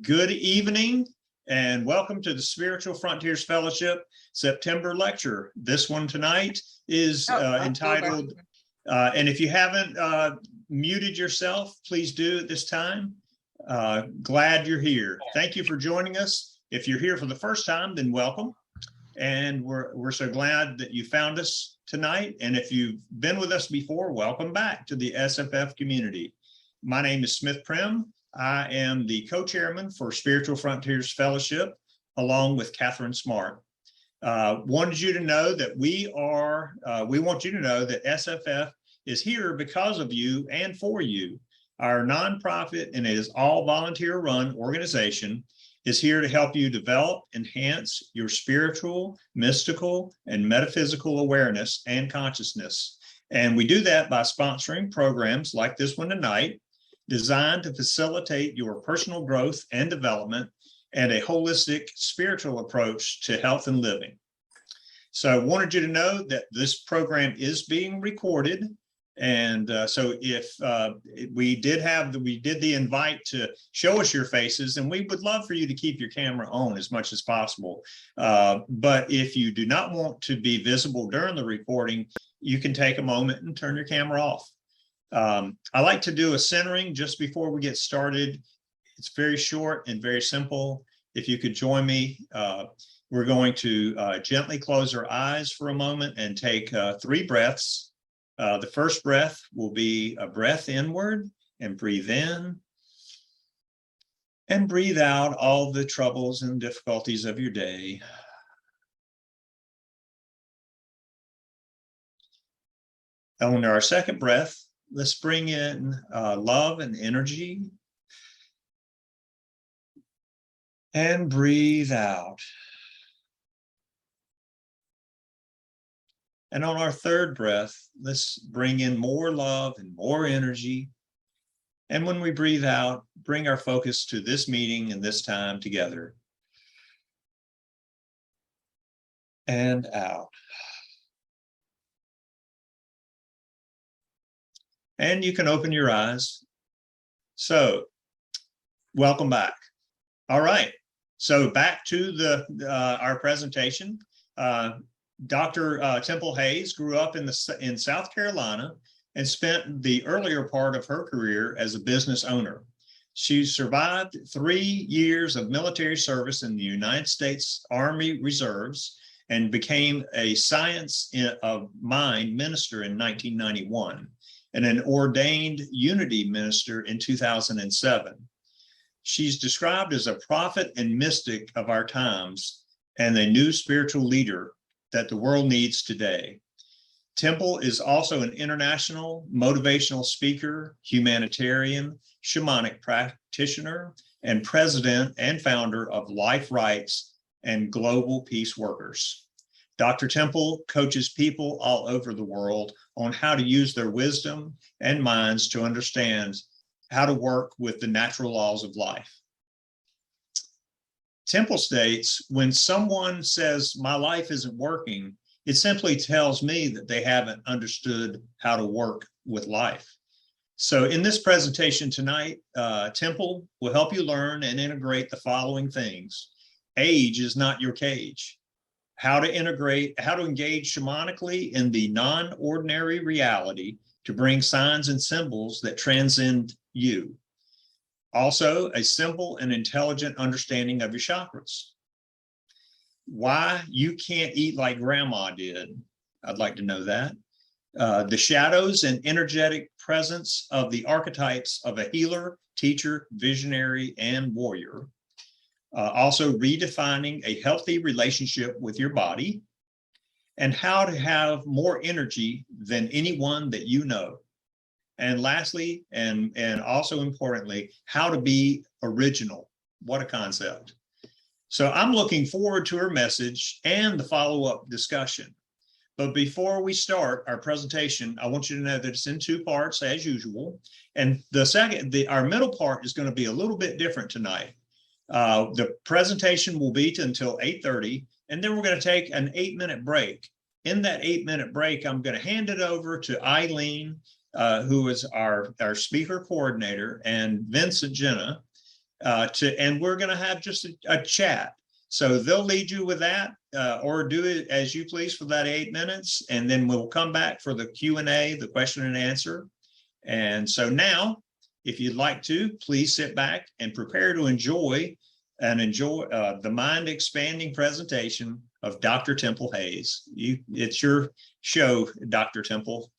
Good evening and welcome to the Spiritual Frontiers Fellowship September lecture. This one tonight is entitled, and if you haven't muted yourself, please do at this time. Glad you're here. Thank you for joining us. If you're here for the first time, then welcome. And we're so glad that you found us tonight. And if you've been with us before, welcome back to the SFF community. My name is Smith Prim. I am the co-chairman for Spiritual Frontiers Fellowship, along with Catherine Smart. Wanted you to know that we want you to know that SFF is here because of you and for you. Our nonprofit, and it is all volunteer run organization, is here to help you develop, enhance your spiritual, mystical, and metaphysical awareness and consciousness. And we do that by sponsoring programs like this one tonight, designed to facilitate your personal growth and development and a holistic spiritual approach to health and living. So I wanted you to know that this program is being recorded. And so if we did the invite to show us your faces, and we would love for you to keep your camera on as much as possible. But if you do not want to be visible during the recording, you can take a moment and turn your camera off. I like to do a centering just before we get started. It's very short and very simple. If you could join me, we're going to gently close our eyes for a moment and take 3 breaths. The first breath will be a breath inward, and breathe in and breathe out all the troubles and difficulties of your day. On our second breath, let's bring in love and energy, and breathe out. And on our third breath, let's bring in more love and more energy. And when we breathe out, bring our focus to this meeting and this time together. And out. And you can open your eyes. So, welcome back. All right. So back to our presentation. Dr. Temple Hayes grew up in South Carolina and spent the earlier part of her career as a business owner. She survived 3 years of military service in the United States Army Reserves and became a science of mind minister in 1991 and an ordained unity minister in 2007. She's described as a prophet and mystic of our times and a new spiritual leader that the world needs today. Temple is also an international motivational speaker, humanitarian, shamanic practitioner, and president and founder of Life Rights and Global Peace Workers. Dr. Temple coaches people all over the world on how to use their wisdom and minds to understand how to work with the natural laws of life. Temple states, when someone says, my life isn't working, it simply tells me that they haven't understood how to work with life. So in this presentation tonight, Temple will help you learn and integrate the following things. Age is not your cage. How to engage shamanically in the non-ordinary reality to bring signs and symbols that transcend you. Also, a simple and intelligent understanding of your chakras. Why you can't eat like grandma did. I'd like to know that. The shadows and energetic presence of the archetypes of a healer, teacher, visionary, and warrior. Also redefining a healthy relationship with your body, and how to have more energy than anyone that you know. And lastly, and also importantly, how to be original. What a concept. So I'm looking forward to her message and the follow-up discussion. But before we start our presentation, I want you to know that it's in 2 parts as usual. And our middle part is going to be a little bit different tonight. The presentation will be until 8:30, and then we're going to take an 8-minute break. In that 8-minute break, I'm going to hand it over to Eileen, who is our speaker coordinator, and Vincent Jenna, and we're going to have just a chat. So they'll lead you with that, or do it as you please for that 8 minutes, and then we'll come back for the Q&A, the question and answer. And so now, if you'd like to, please sit back and prepare to enjoy the mind-expanding presentation of Dr. Temple Hayes. It's your show, Dr. Temple.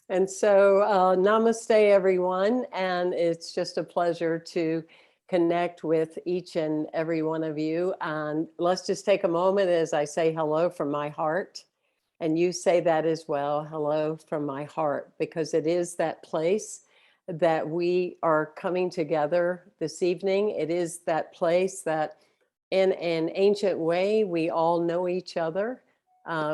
And so namaste, everyone. And it's just a pleasure to connect with each and every one of you. And let's just take a moment as I say hello from my heart. And you say that as well, hello from my heart, because it is that place that we are coming together this evening. It is that place that in an ancient way, we all know each other.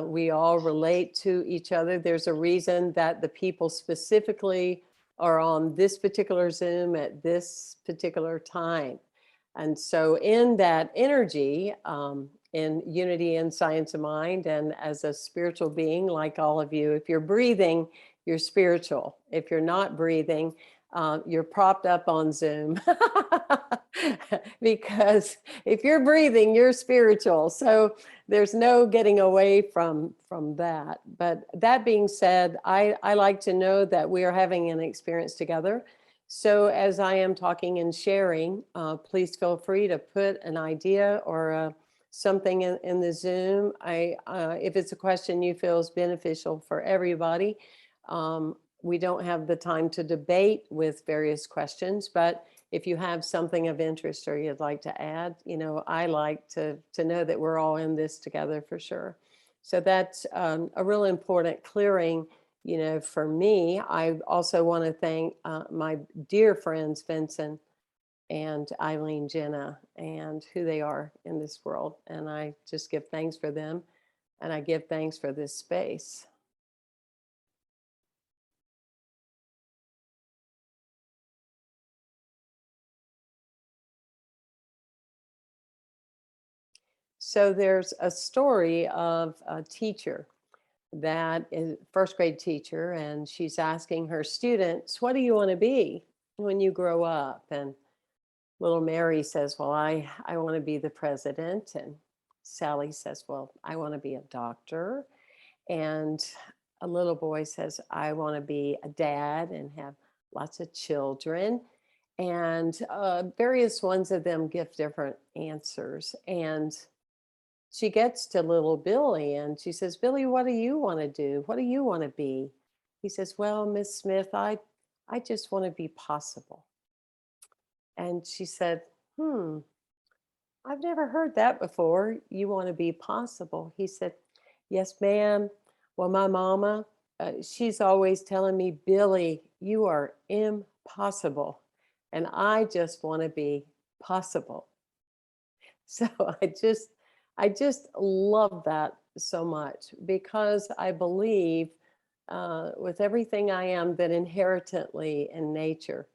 We all relate to each other. There's a reason that the people specifically are on this particular Zoom at this particular time. And so in that energy, in unity and science of mind, and as a spiritual being like all of you, if you're breathing, you're spiritual. If you're not breathing, you're propped up on Zoom. Because if you're breathing, you're spiritual. So there's no getting away from that. But that being said, I like to know that we are having an experience together. So as I am talking and sharing, please feel free to put an idea or something in the Zoom. If it's a question you feel is beneficial for everybody, we don't have the time to debate with various questions, but if you have something of interest or you'd like to add, I like to know that we're all in this together for sure. So that's a real important clearing, for me. I also want to thank my dear friends, Vincent and Eileen Jenna, and who they are in this world. And I just give thanks for them. And I give thanks for this space. So there's a story of a teacher that is a first grade teacher, and she's asking her students, what do you want to be when you grow up? And little Mary says, well, I want to be the president. And Sally says, well, I want to be a doctor. And a little boy says, I want to be a dad and have lots of children. And various ones of them give different answers. And she gets to little Billy and she says, Billy, what do you want to do? What do you want to be? He says, well, Miss Smith, I just want to be possible. And she said, I've never heard that before. You want to be possible? He said, yes, ma'am. Well, my mama, she's always telling me, Billy, you are impossible. And I just want to be possible. So I just love that so much, because I believe with everything I am that inherently in nature,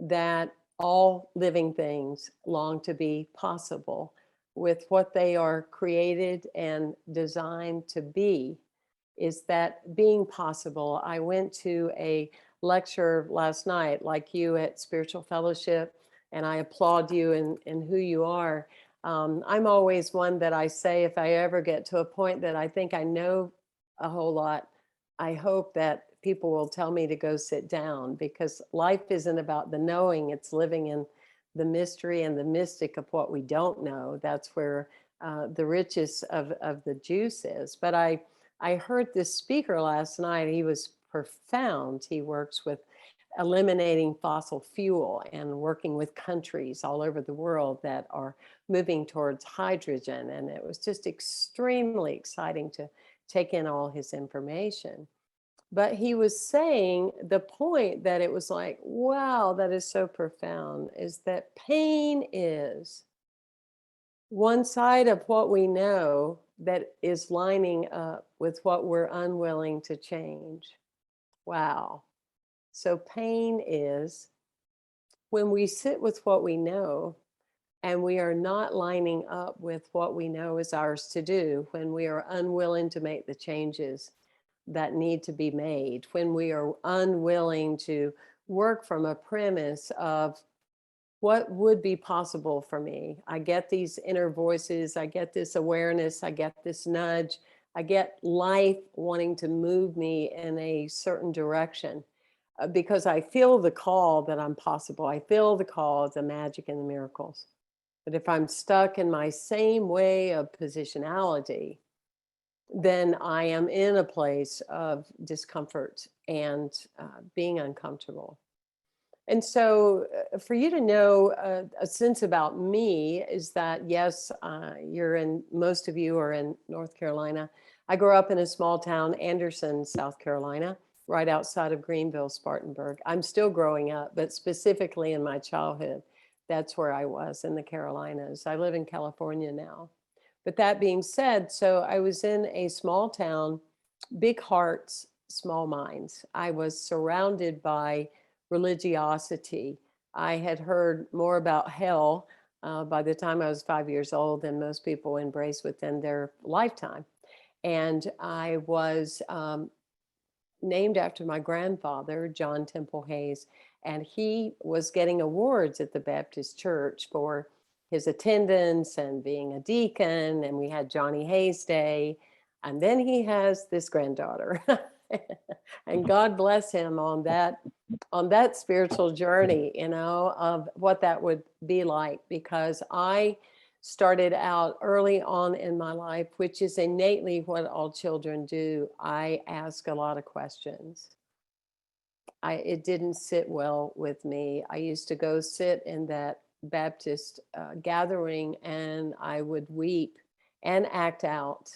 that all living things long to be possible with what they are created and designed to be, is that being possible. I went to a lecture last night, like you, at Spiritual Fellowship, and I applaud you in who you are. I'm always one that I say, if I ever get to a point that I think I know a whole lot, I hope that people will tell me to go sit down, because life isn't about the knowing, it's living in the mystery and the mystic of what we don't know. That's where the richest of the juice is. But I heard this speaker last night. He was profound. He works with eliminating fossil fuel and working with countries all over the world that are moving towards hydrogen. And it was just extremely exciting to take in all his information. But he was saying the point that it was like, wow, that is so profound, is that pain is one side of what we know that is lining up with what we're unwilling to change. Wow. So pain is when we sit with what we know and we are not lining up with what we know is ours to do, when we are unwilling to make the changes that need to be made, when we are unwilling to work from a premise of what would be possible for me. I get these inner voices, I get this awareness, I get this nudge, I get life wanting to move me in a certain direction, because I feel the call that I'm possible. I feel the call of the magic and the miracles. But if I'm stuck in my same way of positionality, then I am in a place of discomfort and being uncomfortable. And so, for you to know a sense about me is that, yes, most of you are in North Carolina. I grew up in a small town, Anderson, South Carolina, right outside of Greenville, Spartanburg. I'm still growing up, but specifically in my childhood, that's where I was in the Carolinas. I live in California now. But that being said, so I was in a small town, big hearts, small minds. I was surrounded by religiosity. I had heard more about hell by the time I was 5 years old than most people embrace within their lifetime. And I was named after my grandfather, John Temple Hayes, and he was getting awards at the Baptist Church for his attendance and being a deacon. And we had Johnny Hayes Day. And then he has this granddaughter. And God bless him on that spiritual journey, of what that would be like, because I started out early on in my life, which is innately what all children do. I ask a lot of questions. It didn't sit well with me. I used to go sit in that Baptist gathering, and I would weep and act out.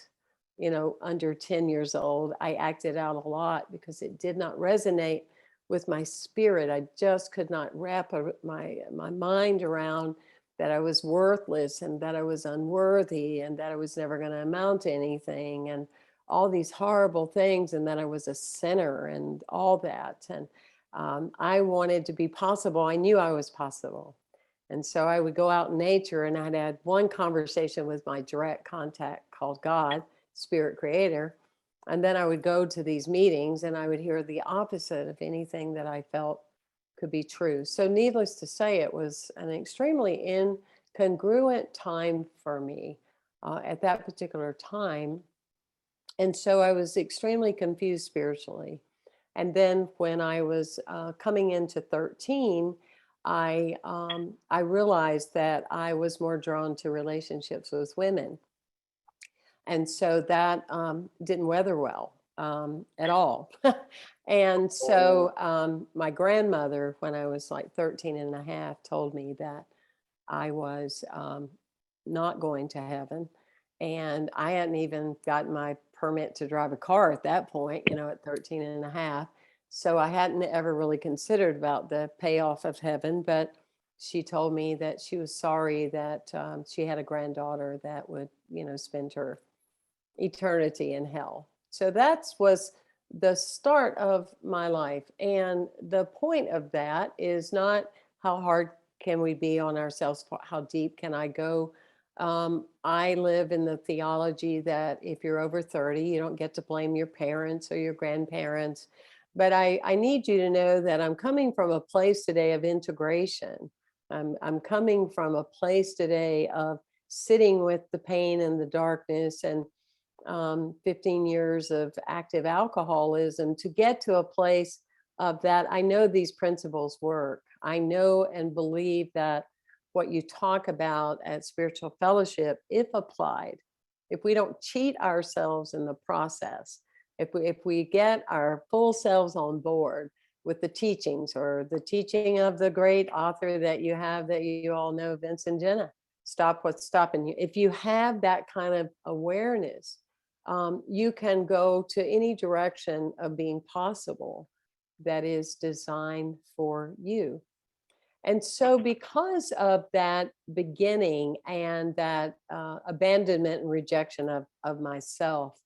Under 10 years old, I acted out a lot because it did not resonate with my spirit. I just could not wrap my mind around that I was worthless and that I was unworthy and that I was never going to amount to anything and all these horrible things, and that I was a sinner and all that. And I wanted to be possible. I knew I was possible. And so I would go out in nature, and I'd had one conversation with my direct contact called God, Spirit Creator. And then I would go to these meetings and I would hear the opposite of anything that I felt could be true. So needless to say, it was an extremely incongruent time for me at that particular time. And so I was extremely confused spiritually. And then when I was coming into 13, I realized that I was more drawn to relationships with women. And so that didn't weather well at all. And so my grandmother, when I was like 13 and a half, told me that I was not going to heaven. And I hadn't even gotten my permit to drive a car at that point, at 13 and a half. So I hadn't ever really considered about the payoff of heaven, but she told me that she was sorry that she had a granddaughter that would, spend her eternity in hell. So that was the start of my life. And the point of that is not how hard can we be on ourselves, how deep can I go. I live in the theology that if you're over 30, you don't get to blame your parents or your grandparents. But I need you to know that I'm coming from a place today of integration. I'm coming from a place today of sitting with the pain and the darkness and 15 years of active alcoholism to get to a place of that. I know these principles work. I know and believe that what you talk about at spiritual fellowship, if applied, if we don't cheat ourselves in the process, if we get our full selves on board with the teachings or the teaching of the great author that you have, that you all know, Vincent Jenna, Stop What's Stopping You. If you have that kind of awareness, you can go to any direction of being possible that is designed for you. And so because of that beginning and that abandonment and rejection of myself,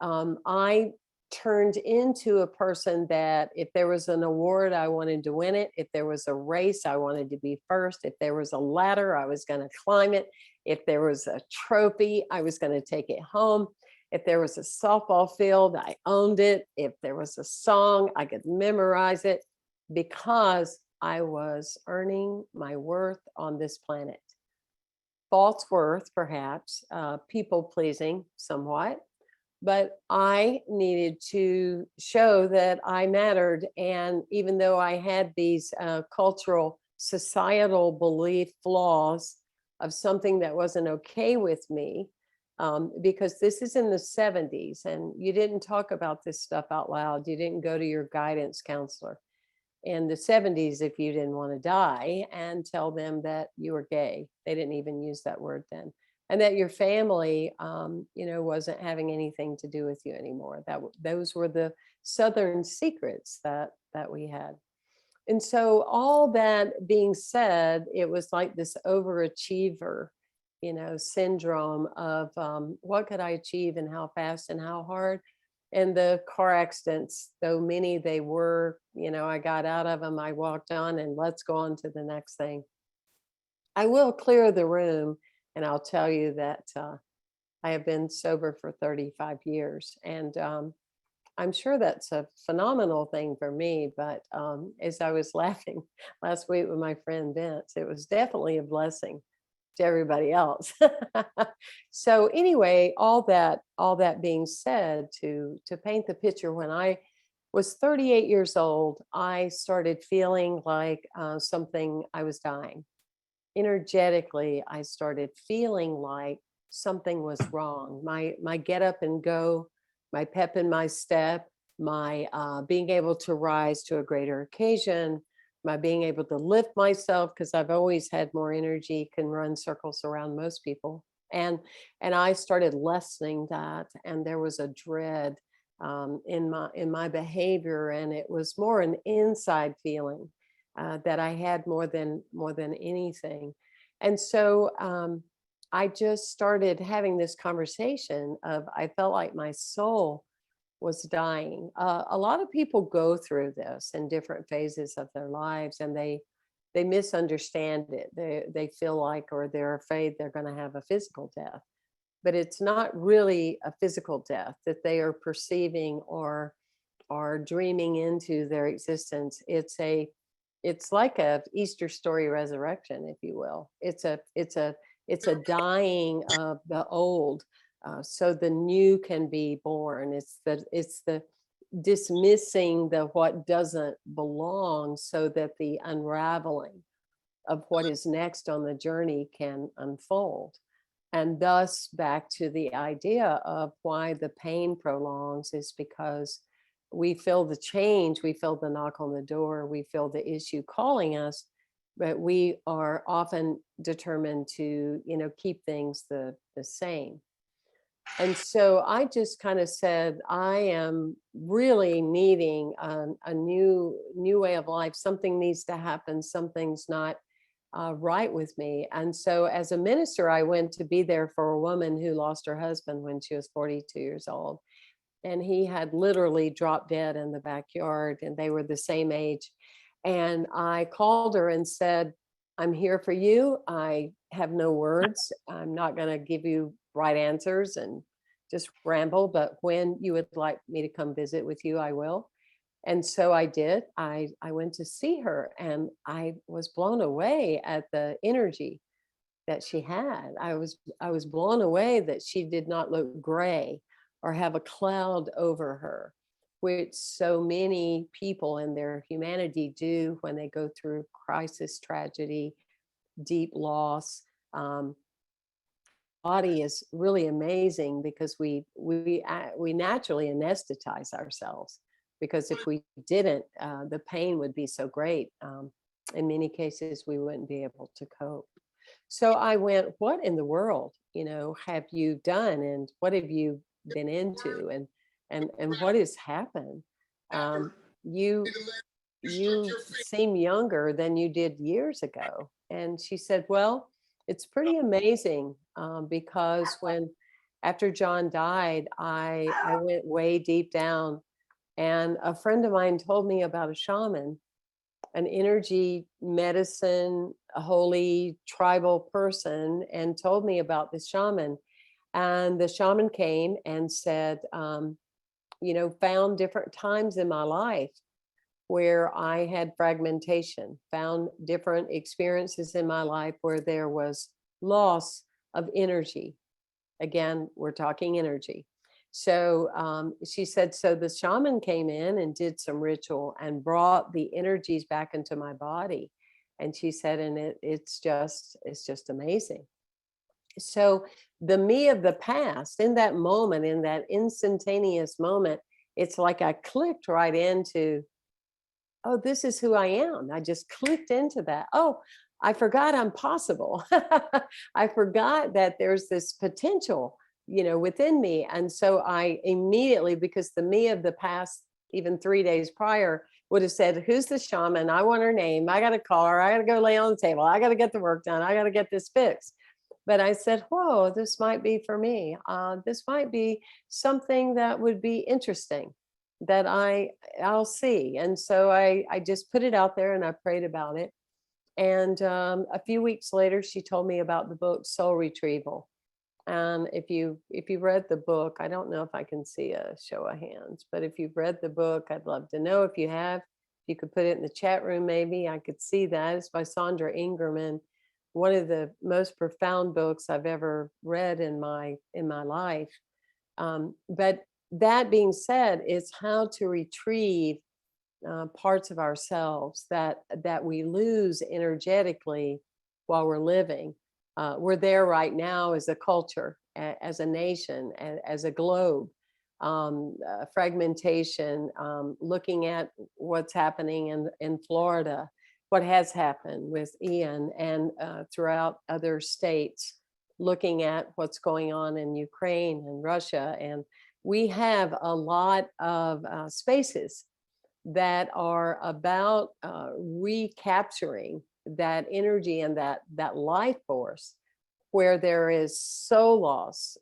I turned into a person that if there was an award, I wanted to win it. If there was a race, I wanted to be first. If there was a ladder, I was going to climb it. If there was a trophy, I was going to take it home. If there was a softball field, I owned it. If there was a song, I could memorize it because I was earning my worth on this planet. False worth, perhaps, people pleasing somewhat, but I needed to show that I mattered. And even though I had these cultural, societal belief flaws of something that wasn't okay with me, because this is in the 70s and you didn't talk about this stuff out loud. You didn't go to your guidance counselor in the 70s if you didn't want to die and tell them that you were gay. They didn't even use that word then. And that your family, wasn't having anything to do with you anymore. Those were the Southern secrets that we had. And so, all that being said, it was like this overachiever, syndrome of what could I achieve and how fast and how hard. And the car accidents, though many they were, I got out of them, I walked on, and let's go on to the next thing. I will clear the room, and I'll tell you that I have been sober for 35 years. And I'm sure that's a phenomenal thing for me. But as I was laughing last week with my friend Vince, it was definitely a blessing to everybody else. So anyway, all that being said, to paint the picture, when I was 38 years old, I started feeling like something, I was dying. Energetically, I started feeling like something was wrong. My get up and go, my pep in my step, my being able to rise to a greater occasion, my being able to lift myself, because I've always had more energy, can run circles around most people. And I started lessening that, and there was a dread in my behavior, and it was more an inside feeling that I had more than anything. And so I just started having this conversation of, I felt like my soul was dying. A lot of people go through this in different phases of their lives, and they misunderstand it. They feel like, or they're afraid they're going to have a physical death, but it's not really a physical death that they are perceiving or are dreaming into their existence. It's like a Easter story resurrection, if you will. It's a dying of the old, so the new can be born. It's the dismissing the what doesn't belong, so that the unraveling of what is next on the journey can unfold. And thus, back to the idea of why the pain prolongs is because we feel the change, we feel the knock on the door, we feel the issue calling us, but we are often determined to, keep things the same. And so I just kind of said, I am really needing a new way of life. Something needs to happen. Something's not right with me. And so, as a minister, I went to be there for a woman who lost her husband when she was 42 years old. And he had literally dropped dead in the backyard, and they were the same age. And I called her and said, I'm here for you. I have no words. I'm not going to give you right answers and just ramble, but when you would like me to come visit with you, I will. And so I did. I went to see her, and I was blown away at the energy that she had. I was blown away that she did not look gray or have a cloud over her, which so many people in their humanity do when they go through crisis, tragedy, deep loss. Body is really amazing because we naturally anesthetize ourselves, because if we didn't, the pain would be so great. In many cases, we wouldn't be able to cope. So I went, what in the world, have you done, and what have you been into, and what has happened? You you seem younger than you did years ago. And she said, well, it's pretty amazing, because after John died, I went way deep down, and a friend of mine told me about a shaman, an energy medicine, a holy tribal person, and told me about the shaman. And the shaman came and said, found different times in my life where I had fragmentation, found different experiences in my life where there was loss of energy. Again, we're talking energy. So she said, so the shaman came in and did some ritual and brought the energies back into my body. And she said, and it's just amazing. So the me of the past, in that moment, in that instantaneous moment, it's like I clicked right into, oh, this is who I am. I just clicked into that. Oh, I forgot I'm possible. I forgot that there's this potential, within me. And so I immediately, because the me of the past, even 3 days prior, would have said, who's the shaman? I want her name. I got to call her. I got to go lay on the table. I got to get the work done. I got to get this fixed. But I said, whoa, this might be for me. This might be something that would be interesting that I'll see. And so I just put it out there and I prayed about it. And a few weeks later, she told me about the book Soul Retrieval. And if you read the book, I don't know if I can see a show of hands, but if you've read the book, I'd love to know. If you have, if you could put it in the chat room, maybe I could see that. It's by Sandra Ingerman, one of the most profound books I've ever read in my life. But that being said, it's how to retrieve parts of ourselves that we lose energetically while we're living. We're there right now as a culture, as a nation, as a globe. Fragmentation, looking at what's happening in Florida, what has happened with Ian, and throughout other states, looking at what's going on in Ukraine and Russia. And we have a lot of spaces that are about recapturing that energy and that life force, where there is so loss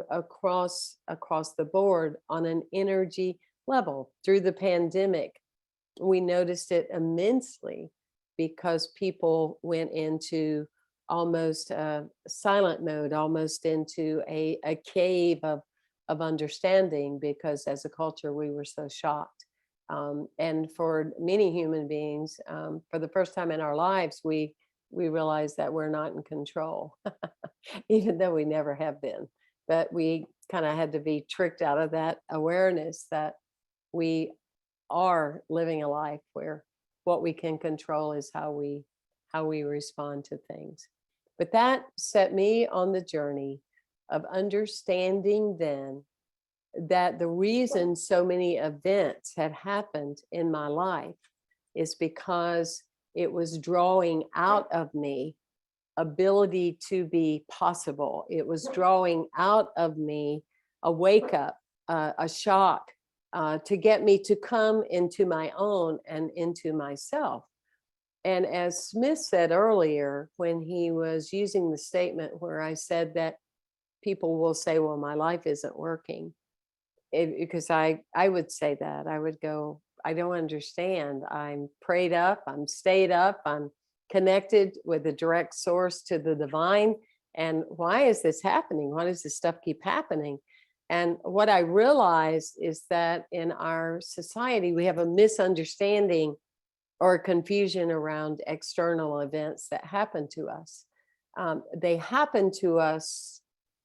across the board on an energy level. Through the pandemic, we noticed it immensely because people went into almost silent mode, almost into a cave of understanding, because as a culture we were so shocked. And for many human beings, for the first time in our lives, we realize that we're not in control, even though we never have been. But we kind of had to be tricked out of that awareness that we are living a life where what we can control is how we respond to things. But that set me on the journey of understanding then that the reason so many events had happened in my life is because it was drawing out of me ability to be possible. It was drawing out of me a wake up, a shock, to get me to come into my own and into myself. And as Smith said earlier, when he was using the statement where I said that people will say, well, my life isn't working. Because I would say that. I would go, I don't understand. I'm prayed up, I'm stayed up, I'm connected with the direct source to the divine. And why is this happening? Why does this stuff keep happening? And what I realized is that in our society, we have a misunderstanding or a confusion around external events that happen to us. They happen to us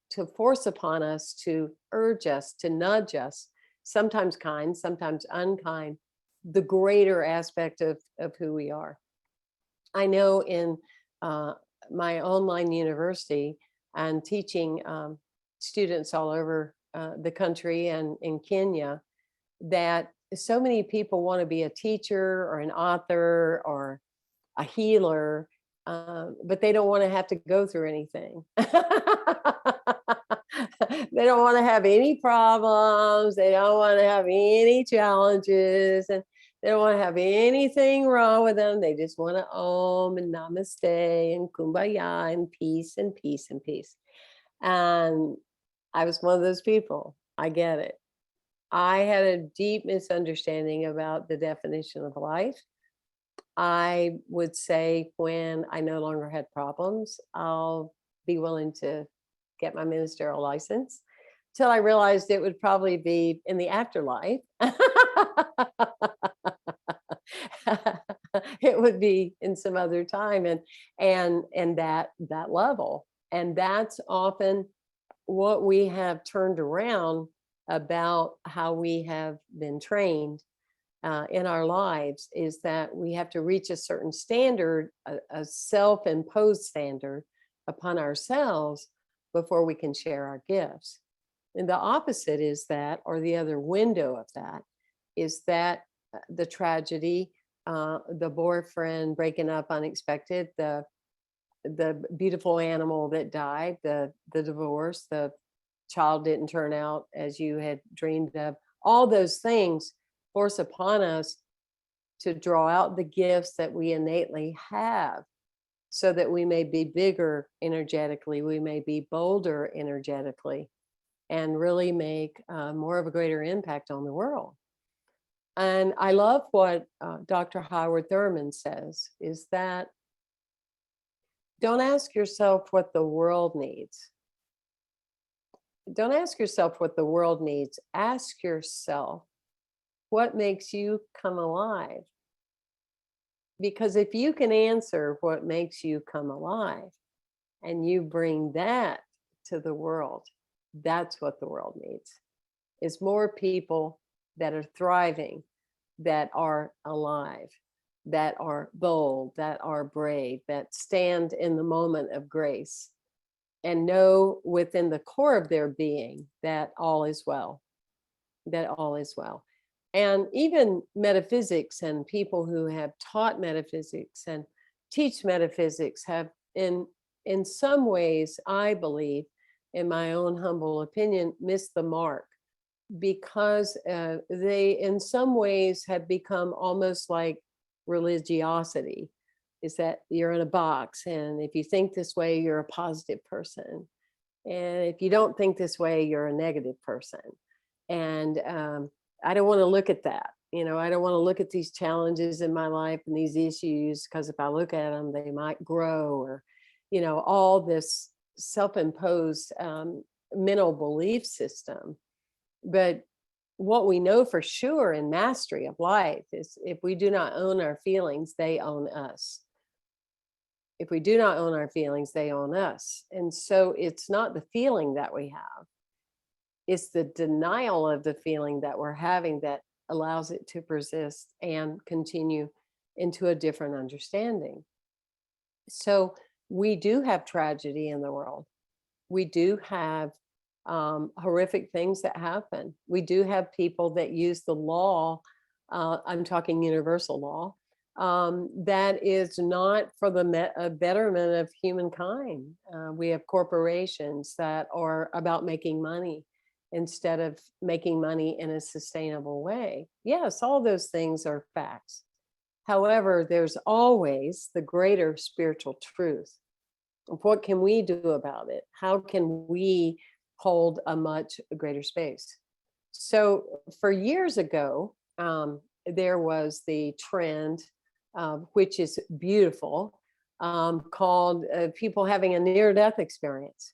to force upon us, to urge us, to nudge us, sometimes kind, sometimes unkind, the greater aspect of who we are. I know in my online university and teaching students all over the country and in Kenya, that so many people want to be a teacher or an author or a healer, but they don't want to have to go through anything. They don't want to have any problems. They don't want to have any challenges, and they don't want to have anything wrong with them. They just want to om and namaste and kumbaya and peace and peace and peace. And I was one of those people. I get it. I had a deep misunderstanding about the definition of life. I would say when I no longer had problems, I'll be willing to get my ministerial license, till I realized it would probably be in the afterlife. It would be in some other time, and that level. And that's often what we have turned around about how we have been trained in our lives, is that we have to reach a certain standard, a self-imposed standard upon ourselves before we can share our gifts. And the opposite is that, or the other window of that, is that the tragedy, the boyfriend breaking up unexpected, the beautiful animal that died, the divorce, the child didn't turn out as you had dreamed of. All those things force upon us to draw out the gifts that we innately have, so that we may be bigger energetically, we may be bolder energetically, and really make more of a greater impact on the world. And I love what Dr. Howard Thurman says, is that don't ask yourself what the world needs. Don't ask yourself what the world needs. Ask yourself what makes you come alive. Because if you can answer what makes you come alive and you bring that to the world, that's what the world needs, is more people that are thriving, that are alive, that are bold, that are brave, that stand in the moment of grace and know within the core of their being that all is well, that all is well. And even metaphysics and people who have taught metaphysics and teach metaphysics have in some ways, I believe, in my own humble opinion, missed the mark, because they in some ways have become almost like religiosity, is that you're in a box, and if you think this way, you're a positive person, and if you don't think this way, you're a negative person. And I don't want to look at that. I don't want to look at these challenges in my life and these issues, because if I look at them, they might grow, or all this self-imposed mental belief system. But what we know for sure in mastery of life is, if we do not own our feelings, they own us. If we do not own our feelings, they own us. And so it's not the feeling that we have, it's the denial of the feeling that we're having that allows it to persist and continue into a different understanding. So we do have tragedy in the world. We do have horrific things that happen. We do have people that use the law, I'm talking universal law, that is not for the betterment of humankind. We have corporations that are about making money instead of making money in a sustainable way. Yes, all those things are facts. However, there's always the greater spiritual truth. What can we do about it? How can we hold a much greater space? So for years ago, there was the trend, which is beautiful, called people having a near-death experience.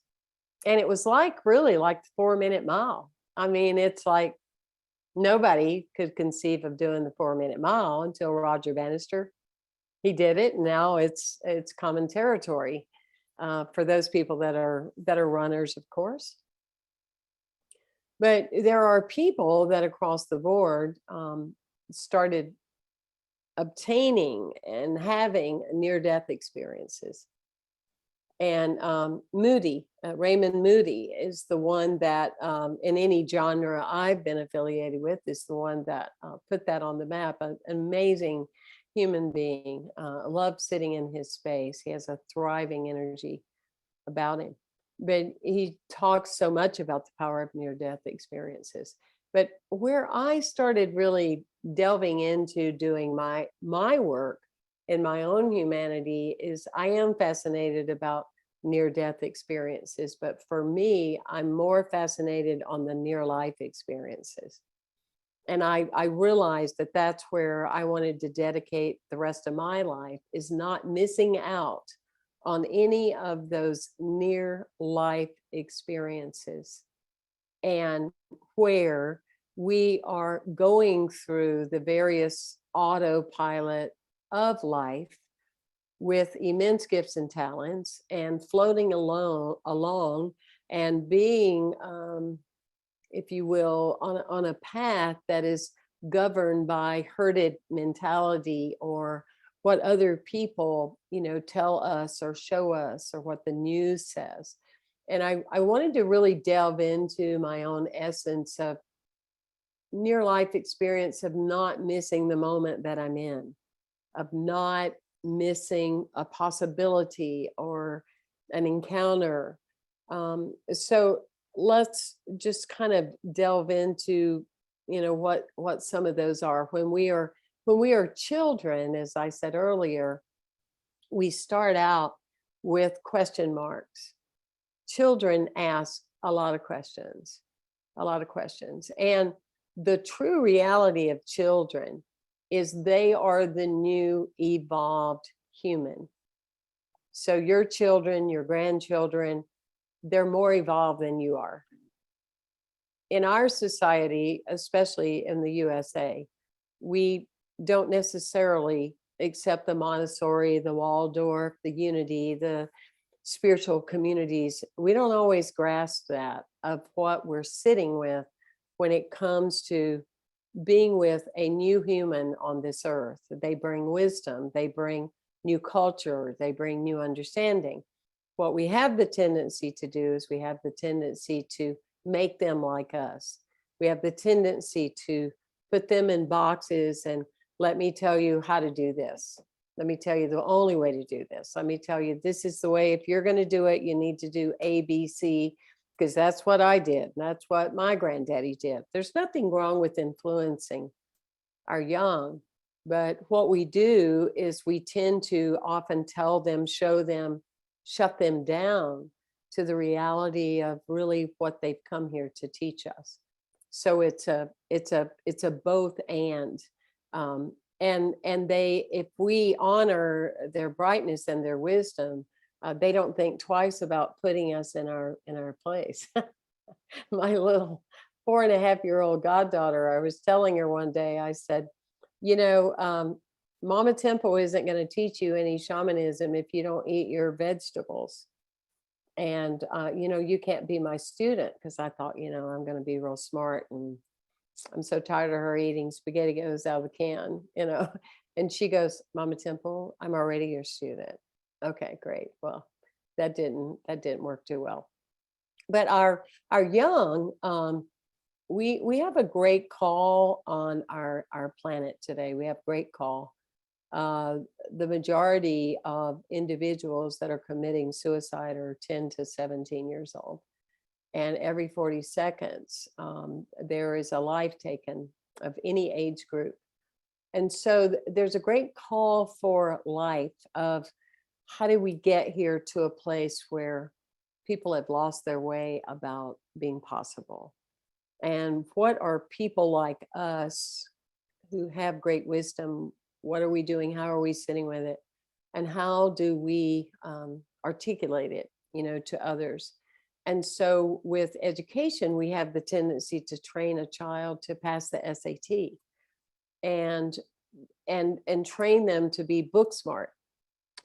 And it was really like the 4-minute mile. I mean, it's like nobody could conceive of doing the 4-minute mile until Roger Bannister. He did it, and now it's common territory for those people that are runners, of course. But there are people that across the board started obtaining and having near-death experiences. And Raymond Moody is the one that in any genre I've been affiliated with, is the one that put that on the map. An amazing human being. I love sitting in his space. He has a thriving energy about him. But he talks so much about the power of near-death experiences. But where I started really delving into doing my work in my own humanity is, I am fascinated about near-death experiences, but for me, I'm more fascinated on the near-life experiences. And I realized that that's where I wanted to dedicate the rest of my life, is not missing out on any of those near-life experiences, and where we are going through the various autopilot of life with immense gifts and talents and floating along and being, if you will, on a path that is governed by herded mentality or what other people, tell us or show us or what the news says. And I wanted to really delve into my own essence of near life experience of not missing the moment that I'm in, of not missing a possibility or an encounter. So let's just kind of delve into, what some of those are. When we are children, as I said earlier, we start out with question marks. Children ask a lot of questions, And the true reality of children is they are the new evolved human. So your children, your grandchildren, they're more evolved than you are. In our society, especially in the USA, we don't necessarily accept the Montessori, the Waldorf, the Unity, the spiritual communities. We don't always grasp that of what we're sitting with when it comes to being with a new human on this earth. They bring wisdom, they bring new culture, they bring new understanding. What we have the tendency to do is we have the tendency to make them like us. We have the tendency to put them in boxes and let me tell you how to do this. Let me tell you the only way to do this. Let me tell you, this is the way. If you're going to do it, you need to do A, B, C, because that's what I did. That's what my granddaddy did. There's nothing wrong with influencing our young, but what we do is we tend to often tell them, show them, shut them down to the reality of really what they've come here to teach us. So it's a both and. And they, if we honor their brightness and their wisdom, they don't think twice about putting us in our place. My little 4.5-year-old goddaughter, I was telling her one day, I said, Mama Temple isn't going to teach you any shamanism if you don't eat your vegetables. And, you can't be my student, because I thought, I'm going to be real smart, and I'm so tired of her eating spaghetti goes out of the can, And she goes, Mama Temple, I'm already your student. Okay, great. Well, that didn't work too well. But our young, we have a great call on our planet today. We have great call. The majority of individuals that are committing suicide are 10 to 17 years old. And every 40 seconds, there is a life taken of any age group. And so there's a great call for life of how do we get here to a place where people have lost their way about being possible? And what are people like us who have great wisdom? What are we doing? How are we sitting with it? And how do we articulate it, to others? And so with education, we have the tendency to train a child to pass the SAT and train them to be book smart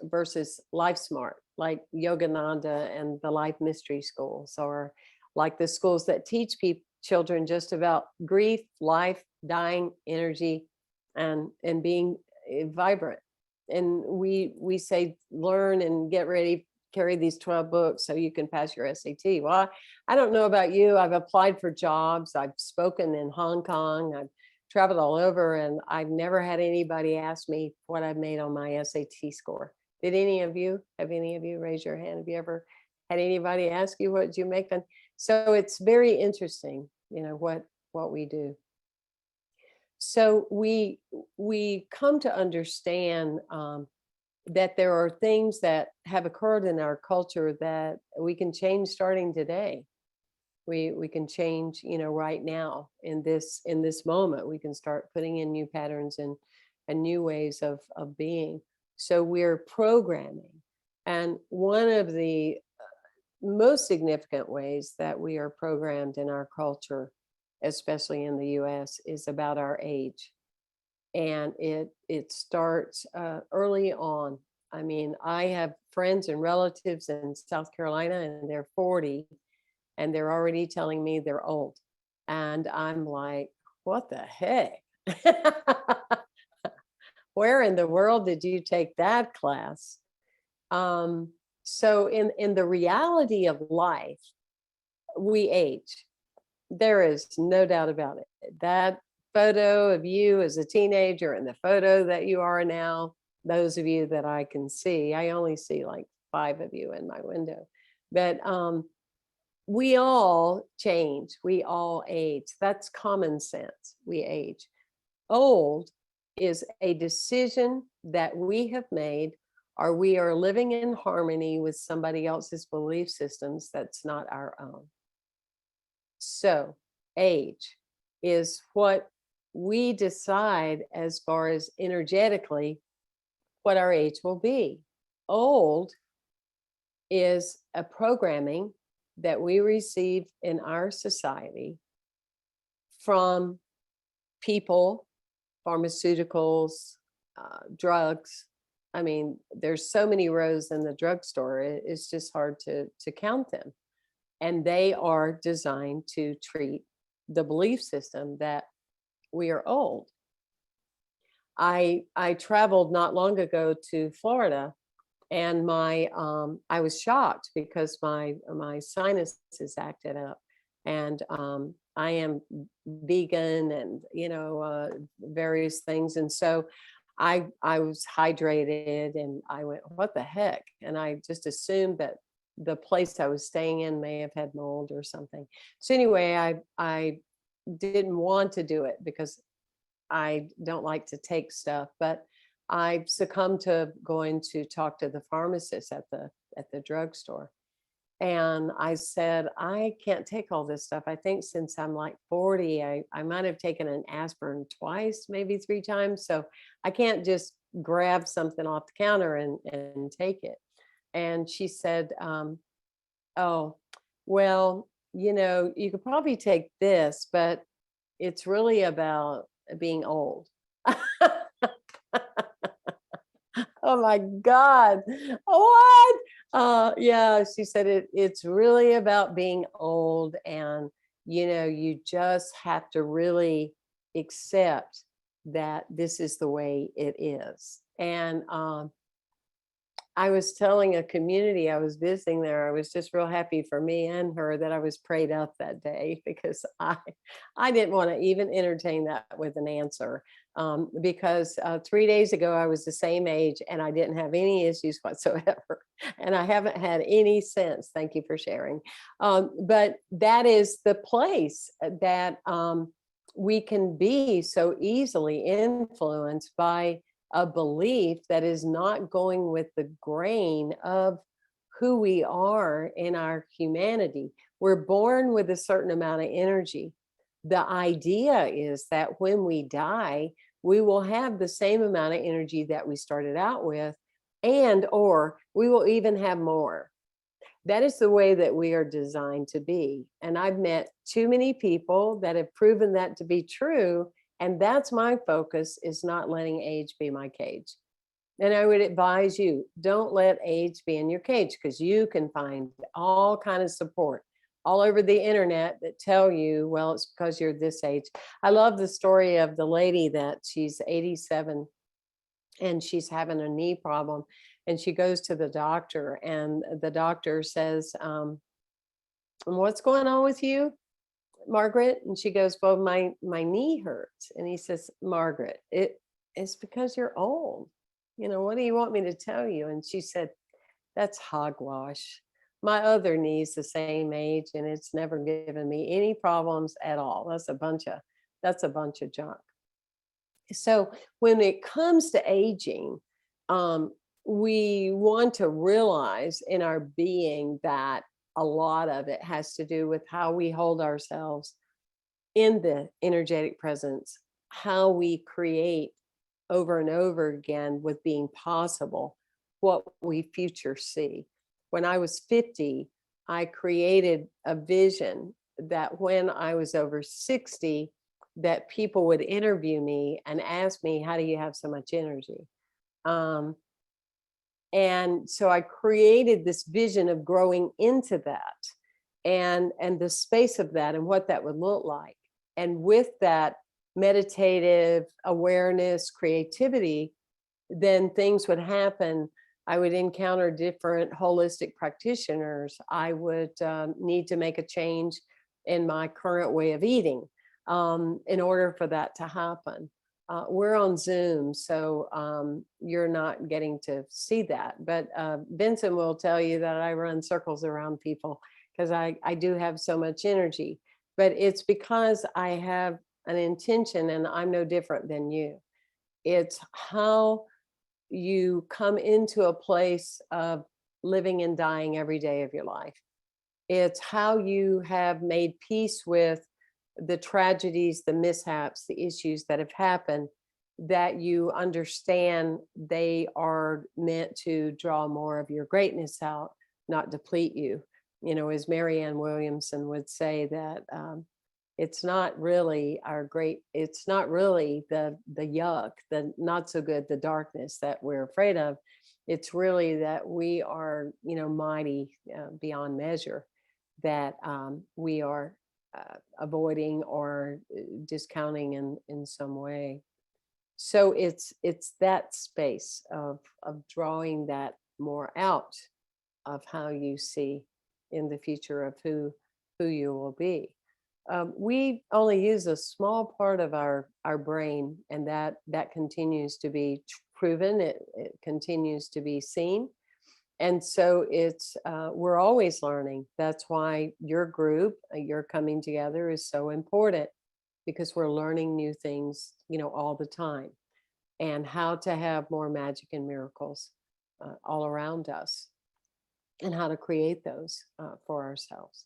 versus life smart, like Yogananda and the Life Mystery Schools, or like the schools that teach children just about grief, life, dying, energy, and being vibrant. And we say, learn and get ready, carry these 12 books so you can pass your SAT. Well, I don't know about you. I've applied for jobs. I've spoken in Hong Kong. I've traveled all over, and I've never had anybody ask me what I've made on my SAT score. Did any of you? Have any of you raised your hand? Have you ever had anybody ask you what you make? So it's very interesting, what we do. So we come to understand that there are things that have occurred in our culture that we can change starting today. We can change, right now in this moment. We can start putting in new patterns and new ways of being. So we're programming. And one of the most significant ways that we are programmed in our culture, especially in the US, is about our age. and it starts early on. I mean, I have friends and relatives in South Carolina, and they're 40, and they're already telling me they're old. And I'm like, what the heck? Where in the world did you take that class? So in the reality of life, we age. There is no doubt about it. That photo of you as a teenager and the photo that you are now, those of you that I can see, I only see like 5 of you in my window, but we all change, we all age. That's common sense. We age. Old is a decision that we have made, or we are living in harmony with somebody else's belief systems that's not our own. So age is what we decide as far as energetically what our age will be. Old is a programming that we receive in our society from people, pharmaceuticals, drugs. I mean, there's so many rows in the drugstore, it's just hard to count them. And they are designed to treat the belief system that we are old. I traveled not long ago to Florida, and I was shocked because my sinuses acted up, and I am vegan and various things, and so I was hydrated, and I went, what the heck? And I just assumed that the place I was staying in may have had mold or something. So anyway, I didn't want to do it because I don't like to take stuff, but I succumbed to going to talk to the pharmacist at the drugstore. And I said, I can't take all this stuff. I think since I'm like 40, I might have taken an aspirin twice, maybe 3 times. So I can't just grab something off the counter and take it. And she said, oh, well, you could probably take this, but it's really about being old. Oh my God. What? Yeah, she said it's really about being old, and you just have to really accept that this is the way it is. And I was telling a community I was visiting there, I was just real happy for me and her that I was prayed up that day, because I didn't want to even entertain that with an answer, because 3 days ago I was the same age and I didn't have any issues whatsoever, and I haven't had any since. Thank you for sharing. But that is the place that we can be so easily influenced by a belief that is not going with the grain of who we are in our humanity. We're born with a certain amount of energy. The idea is that when we die, we will have the same amount of energy that we started out with, and or we will even have more. That is the way that we are designed to be. And I've met too many people that have proven that to be true. And that's my focus, is not letting age be my cage. And I would advise you, don't let age be in your cage, because you can find all kind of support all over the internet that tell you, well, it's because you're this age. I love the story of the lady that she's 87 and she's having a knee problem, and she goes to the doctor, and the doctor says, what's going on with you, Margaret? And she goes, well, my knee hurts. And he says, Margaret, it's because you're old. What do you want me to tell you? And she said, that's hogwash. My other knee's the same age and it's never given me any problems at all. That's a bunch of junk. So when it comes to aging, we want to realize in our being that a lot of it has to do with how we hold ourselves in the energetic presence, how we create over and over again with being possible what we future see. When I was 50, I created a vision that when I was over 60, that people would interview me and ask me, how do you have so much energy? Um, and so I created this vision of growing into that, and the space of that and what that would look like. And with that meditative awareness, creativity, then things would happen. I would encounter different holistic practitioners. I would need to make a change in my current way of eating in order for that to happen. We're on Zoom, so you're not getting to see that. But Benson will tell you that I run circles around people because I do have so much energy. But it's because I have an intention, and I'm no different than you. It's how you come into a place of living and dying every day of your life. It's how you have made peace with the tragedies, the mishaps, the issues that have happened, that you understand they are meant to draw more of your greatness out, not deplete you. You know, as Marianne Williamson would say, that it's not really it's not really the yuck, the not so good, the darkness that we're afraid of. It's really that we are, mighty beyond measure, that we are avoiding or discounting in some way. So it's that space of drawing that more out of how you see in the future of who you will be. We only use a small part of our brain, and that continues to be proven. It continues to be seen. And so it's we're always learning. That's why your group, your coming together, is so important, because we're learning new things, all the time, and how to have more magic and miracles all around us, and how to create those for ourselves.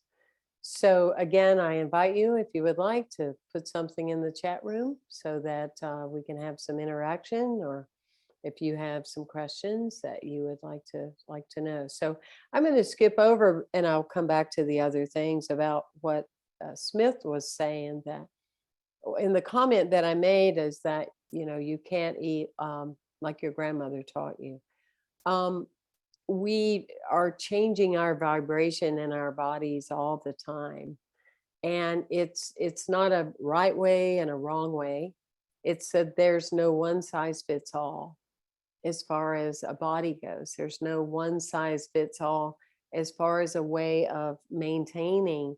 So again, I invite you, if you would like, to put something in the chat room so that we can have some interaction, or if you have some questions that you would like to know. So I'm going to skip over, and I'll come back to the other things about what Smith was saying. That in the comment that I made is that, you can't eat like your grandmother taught you. We are changing our vibration in our bodies all the time. And it's not a right way and a wrong way. It's that there's no one size fits all as far as a body goes. There's no one size fits all as far as a way of maintaining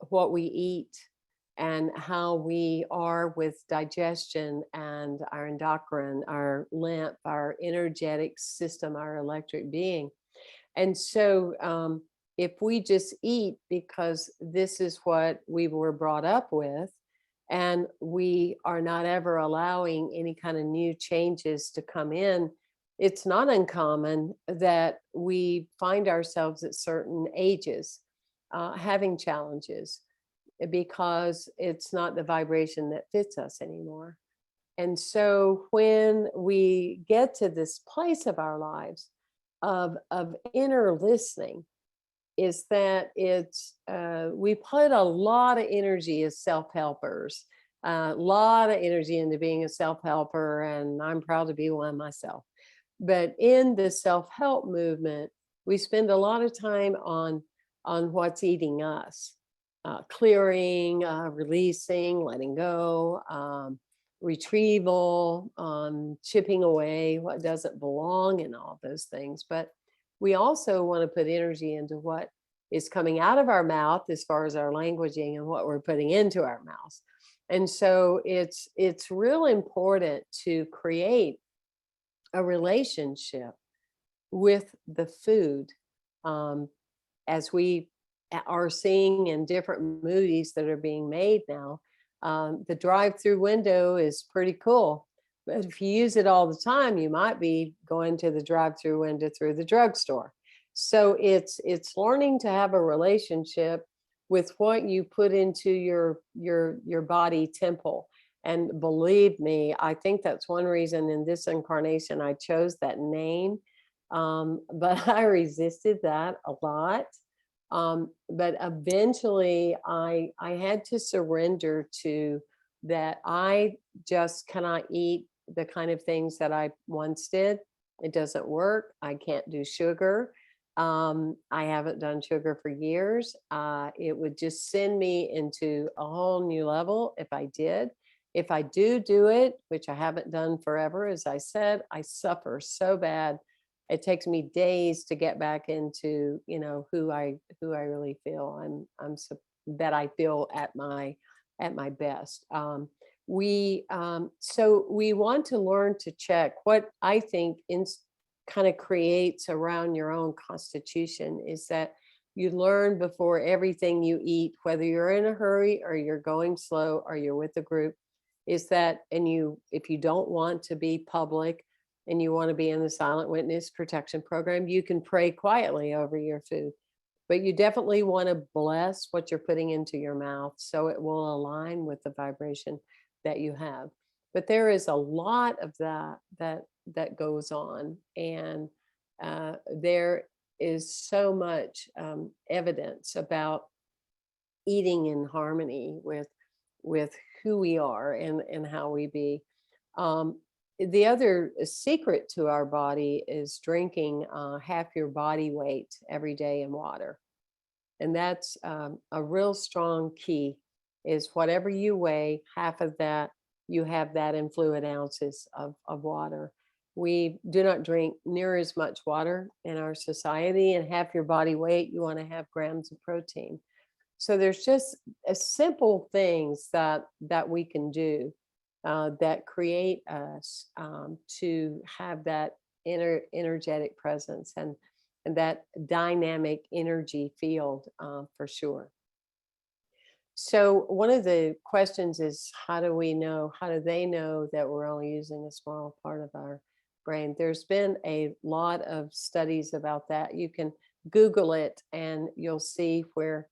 what we eat and how we are with digestion and our endocrine, our lymph, our energetic system, our electric being. And so if we just eat because this is what we were brought up with, and we are not ever allowing any kind of new changes to come in, it's not uncommon that we find ourselves at certain ages having challenges, because it's not the vibration that fits us anymore. And so when we get to this place of our lives of inner listening, is that it's we put a lot of energy as self-helpers, a lot of energy into being a self-helper, and I'm proud to be one myself. But in the self-help movement, we spend a lot of time on what's eating us, clearing, releasing, letting go, retrieval, chipping away what doesn't belong, and all those things. But we also want to put energy into what is coming out of our mouth, as far as our languaging, and what we're putting into our mouths. And so it's real important to create a relationship with the food, as we are seeing in different movies that are being made now. The drive-through window is pretty cool, but if you use it all the time, you might be going to the drive-through window through the drugstore. So it's learning to have a relationship with what you put into your body temple. And believe me, I think that's one reason in this incarnation I chose that name. But I resisted that a lot. But eventually I had to surrender to that I just cannot eat the kind of things that I once did. It doesn't work. I can't do sugar. I haven't done sugar for years. It would just send me into a whole new level if I did. If I do it, which I haven't done forever, as I said, I suffer so bad. It takes me days to get back into, who I really feel. That I feel at my best. So we want to learn to check what I think kind of creates around your own constitution is that you learn before everything you eat, whether you're in a hurry or you're going slow or you're with a group, is that, if you don't want to be public and you want to be in the silent witness protection program, you can pray quietly over your food. But you definitely want to bless what you're putting into your mouth so it will align with the vibration that you have. But there is a lot of that goes on, and there is so much evidence about eating in harmony with who we are and how we be. The other secret to our body is drinking half your body weight every day in water. And that's a real strong key is whatever you weigh, half of that, you have that in fluid ounces of water. We do not drink near as much water in our society, and half your body weight, you want to have grams of protein. So there's just simple things that we can do that create us to have that energetic presence and that dynamic energy field for sure. So one of the questions is, how do they know that we're only using a small part of our brain? There's been a lot of studies about that. You can Google it and you'll see where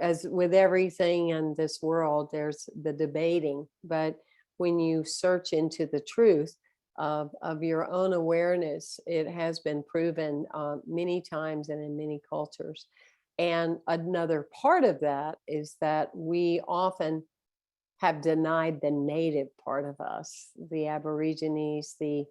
as with everything in this world, there's the debating, but when you search into the truth of your own awareness, it has been proven many times and in many cultures. And another part of that is that we often have denied the native part of us, the Aborigines, the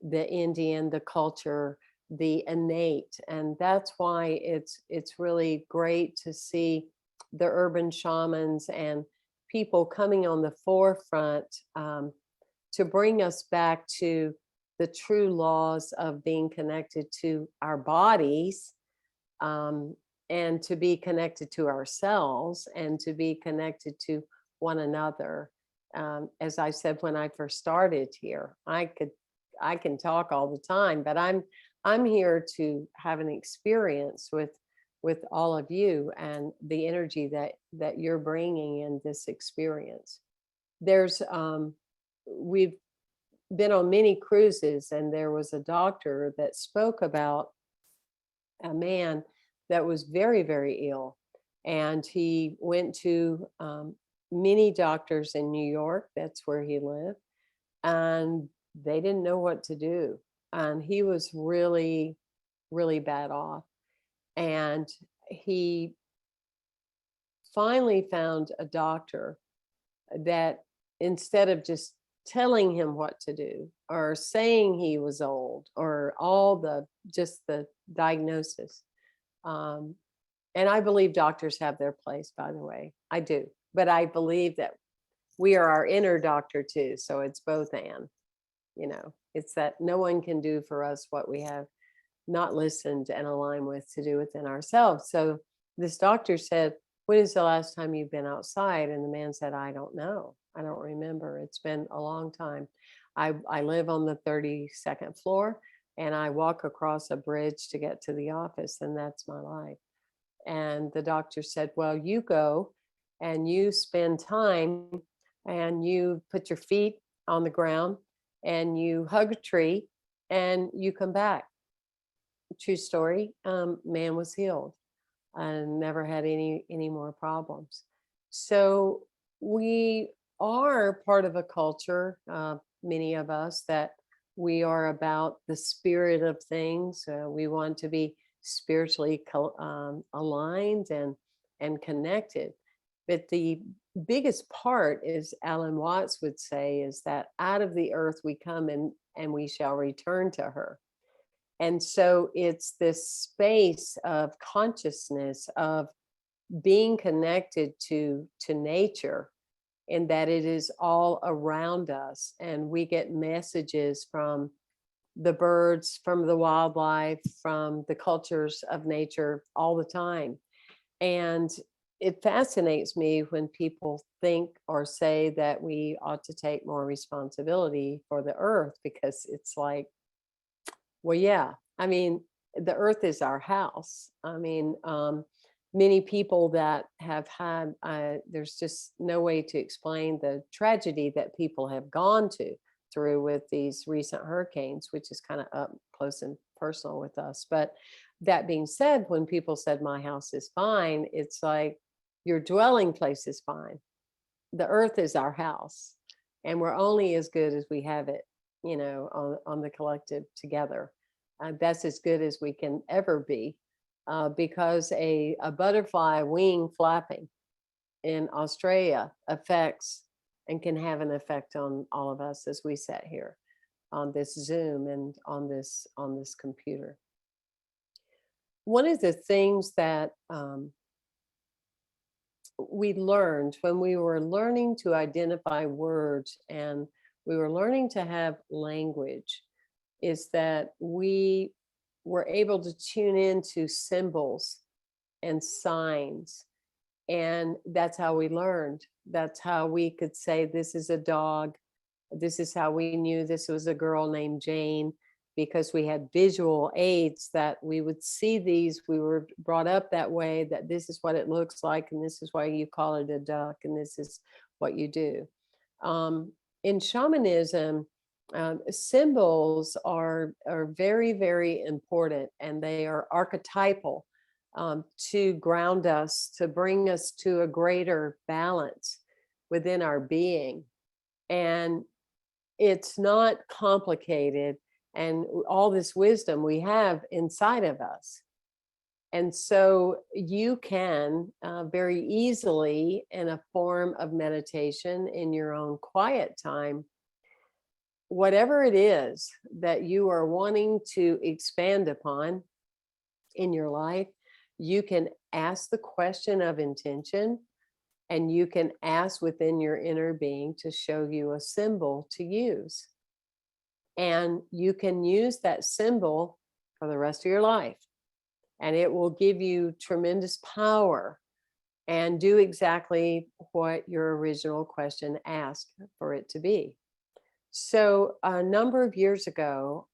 Indian, the culture, the innate. And that's why it's really great to see the urban shamans and people coming on the forefront to bring us back to the true laws of being connected to our bodies, and to be connected to ourselves and to be connected to one another. As I said when I first started here, I can talk all the time, but I'm here to have an experience with all of you and the energy that you're bringing in this experience. We've been on many cruises, and there was a doctor that spoke about a man that was very, very ill. And he went to many doctors in New York. That's where he lived. And they didn't know what to do. And he was really, really bad off. And he finally found a doctor that, instead of just telling him what to do or saying he was old or just the diagnosis, and I believe doctors have their place, by the way. I do. But I believe that we are our inner doctor too. So it's both and, it's that no one can do for us what we have not listened and aligned with to do within ourselves. So this doctor said, "When is the last time you've been outside?" And the man said, "I don't know. I don't remember. It's been a long time. I live on the 32nd floor and I walk across a bridge to get to the office, and that's my life." And the doctor said, "Well, you go and you spend time and you put your feet on the ground and you hug a tree and you come back." True story. Man was healed and never had any more problems. So we are part of a culture, many of us, that we are about the spirit of things. We want to be spiritually aligned and connected. But the biggest part is Alan Watts would say is that out of the earth we come and we shall return to her. And so it's this space of consciousness of being connected to nature, in that it is all around us, and we get messages from the birds, from the wildlife, from the cultures of nature all the time. And it fascinates me when people think or say that we ought to take more responsibility for the earth, because it's like, well, yeah, I mean, the earth is our house. I mean, many people that have had, there's just no way to explain the tragedy that people have gone through with these recent hurricanes, which is kind of up close and personal with us. But that being said, when people said my house is fine, it's like your dwelling place is fine. The earth is our house, and we're only as good as we have it, on the collective together. That's as good as we can ever be, because a butterfly wing flapping in Australia affects and can have an effect on all of us as we sat here on this Zoom and on this computer. One of the things that we learned when we were learning to identify words and we were learning to have language is that we were able to tune into symbols and signs. And that's how we learned. That's how we could say, this is a dog. This is how we knew this was a girl named Jane, because we had visual aids that we would see these. We were brought up that way, that this is what it looks like, and this is why you call it a duck, and this is what you do. In shamanism, symbols are very, very important, and they are archetypal, to ground us, to bring us to a greater balance within our being. And it's not complicated, and all this wisdom we have inside of us. And so you can very easily, in a form of meditation, in your own quiet time, whatever it is that you are wanting to expand upon in your life, you can ask the question of intention, and you can ask within your inner being to show you a symbol to use. And you can use that symbol for the rest of your life. And it will give you tremendous power and do exactly what your original question asked for it to be. So a number of years ago,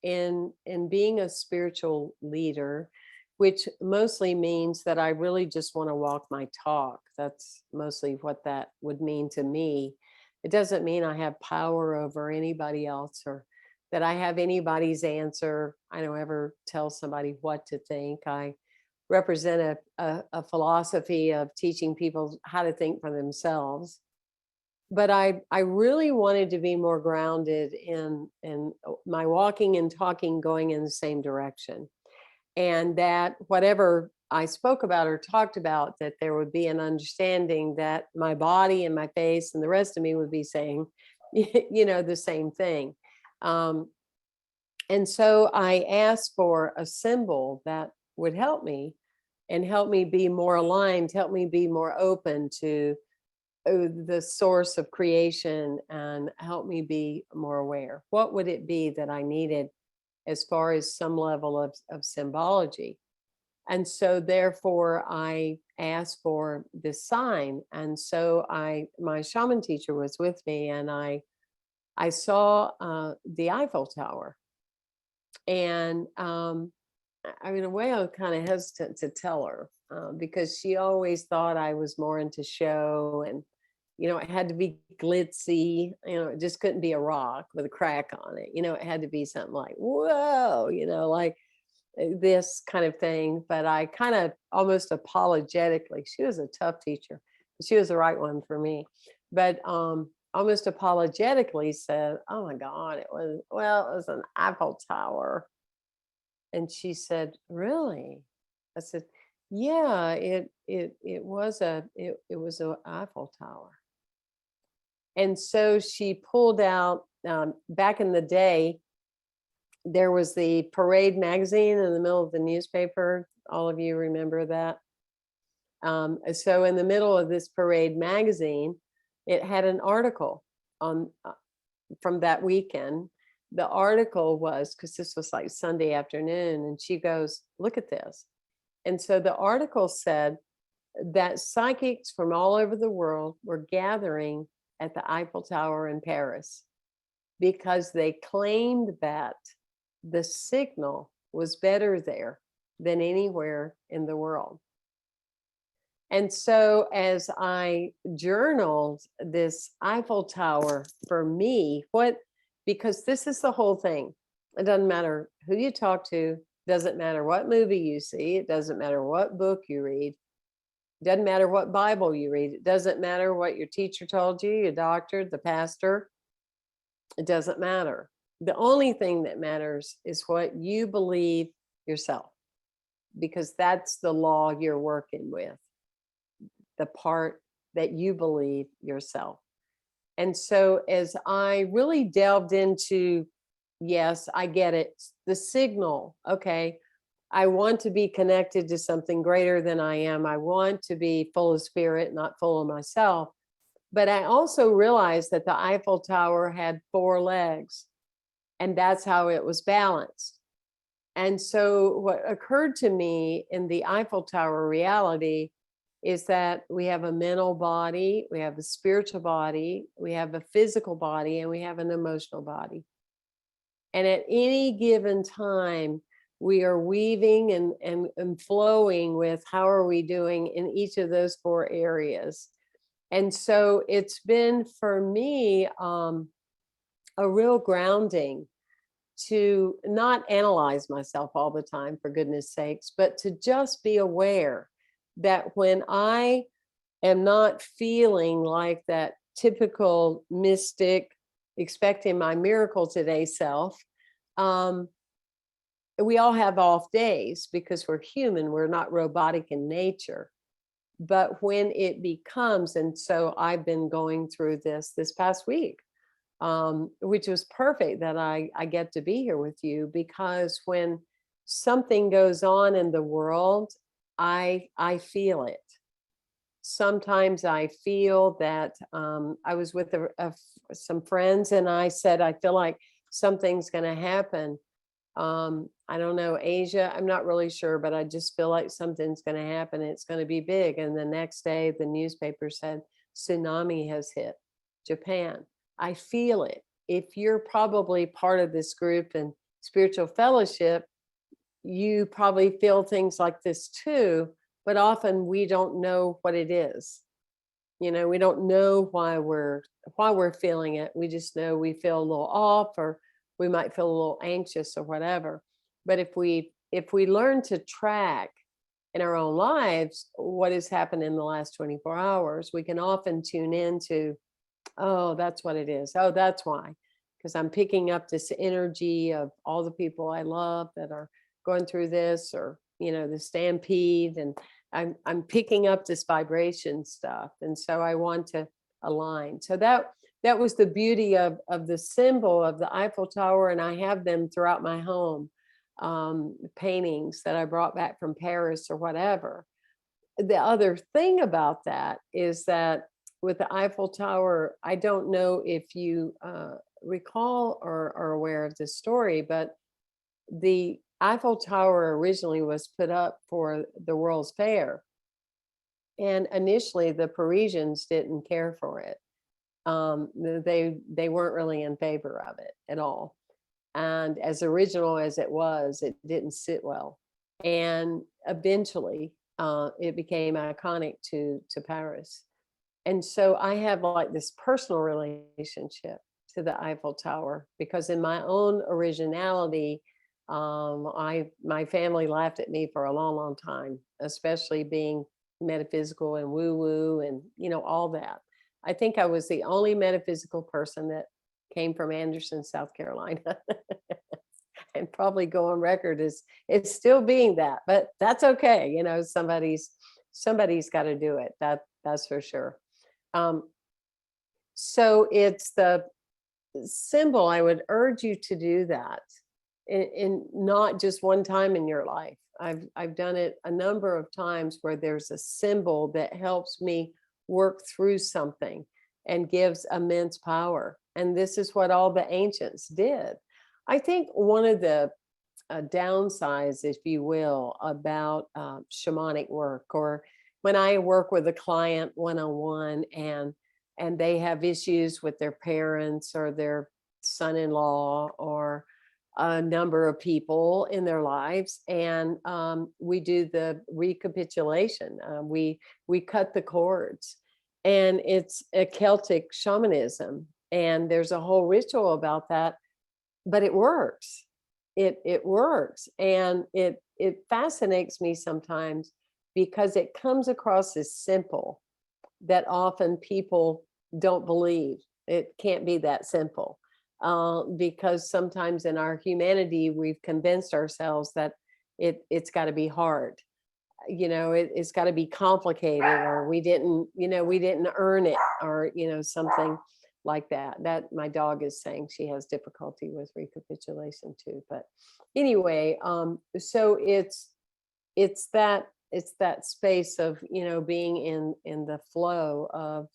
in being a spiritual leader, which mostly means that I really just want to walk my talk. That's mostly what that would mean to me. It doesn't mean I have power over anybody else, or that I have anybody's answer. I don't ever tell somebody what to think. I represent a philosophy of teaching people how to think for themselves. But I really wanted to be more grounded in my walking and talking going in the same direction. And that whatever I spoke about or talked about, that there would be an understanding that my body and my face and the rest of me would be saying, the same thing. And so I asked for a symbol that would help me and help me be more aligned, help me be more open to the source of creation, and help me be more aware. What would it be that I needed as far as some level of symbology? And so therefore I asked for this sign. And so my shaman teacher was with me, and I saw the Eiffel Tower. And in a way, I was kind of hesitant to tell her, because she always thought I was more into show, and it had to be glitzy. It just couldn't be a rock with a crack on it. It had to be something like, whoa, like this kind of thing. But I kind of almost apologetically, she was a tough teacher. She was the right one for me. But almost apologetically said, oh my God, it was an Eiffel Tower. And she said, really? I said, Yeah, it was it was a Eiffel Tower. And so she pulled out, back in the day, there was the Parade magazine in the middle of the newspaper. All of you remember that? So in the middle of this Parade magazine, it had an article on from that weekend. The article was, because this was like Sunday afternoon, and she goes, "Look at this." And so the article said that psychics from all over the world were gathering at the Eiffel Tower in Paris because they claimed that the signal was better there than anywhere in the world. And so as I journaled this Eiffel Tower for me, because this is the whole thing. It doesn't matter who you talk to, doesn't matter what movie you see, it doesn't matter what book you read, doesn't matter what Bible you read, it doesn't matter what your teacher told you, your doctor, the pastor, it doesn't matter. The only thing that matters is what you believe yourself, because that's the law you're working with, the part that you believe yourself. And so as I really delved into, yes, I get it, the signal, okay, I want to be connected to something greater than I am. I want to be full of spirit, not full of myself. But I also realized that the Eiffel Tower had 4 legs, and that's how it was balanced. And so what occurred to me in the Eiffel Tower reality is that we have a mental body, we have a spiritual body, we have a physical body, and we have an emotional body. And at any given time, we are weaving and flowing with how are we doing in each of those 4 areas. And so it's been for me a real grounding to not analyze myself all the time, for goodness sakes, but to just be aware that when I am not feeling like that typical mystic, expecting my miracle today self, we all have off days because we're human, we're not robotic in nature. But when it becomes, and so I've been going through this past week, which was perfect that I get to be here with you, because when something goes on in the world, I feel it. Sometimes I feel that I was with some friends, and I said, I feel like something's going to happen. I don't know, Asia, I'm not really sure, but I just feel like something's going to happen. It's going to be big. And the next day, the newspaper said tsunami has hit Japan. I feel it. If you're probably part of this group and spiritual fellowship, you probably feel things like this too, but often we don't know what it is. You know, we don't know why we're feeling it. We just know we feel a little off, or we might feel a little anxious or whatever. But if we learn to track in our own lives what has happened in the last 24 hours, we can often tune into, oh, that's what it is. Oh, that's why. Because I'm picking up this energy of all the people I love that are going through this, or, you know, the stampede, and I'm picking up this vibration stuff. And so I want to align. So that was the beauty of the symbol of the Eiffel Tower. And I have them throughout my home, paintings that I brought back from Paris or whatever. The other thing about that is that with the Eiffel Tower, I don't know if you recall or are aware of this story, but the Eiffel Tower originally was put up for the World's Fair. And initially, the Parisians didn't care for it. They weren't really in favor of it at all. And as original as it was, it didn't sit well. And eventually, it became iconic to Paris. And so I have like this personal relationship to the Eiffel Tower, because in my own originality, my family laughed at me for a long, long time, especially being metaphysical and woo woo and, you know, all that. I think I was the only metaphysical person that came from Anderson, South Carolina. and probably go on record as it's still being that, but that's okay. Somebody's got to do it. That's for sure. Um, so it's the symbol. I would urge you to do that in not just one time in your life. I've done it a number of times where there's a symbol that helps me work through something and gives immense power. And this is what all the ancients did. I think one of the downsides, if you will, about shamanic work, or when I work with a client one-on-one and they have issues with their parents or their son-in-law or a number of people in their lives, and we do the recapitulation. We cut the cords, and it's a Celtic shamanism, and there's a whole ritual about that, but it works. It works, and it fascinates me sometimes because it comes across as simple that often people don't believe. It can't be that simple. Because sometimes in our humanity, we've convinced ourselves that it's got to be hard. It's got to be complicated, or we didn't earn it, or something like that. That my dog is saying she has difficulty with recapitulation too. But anyway, so it's that space of being in the flow of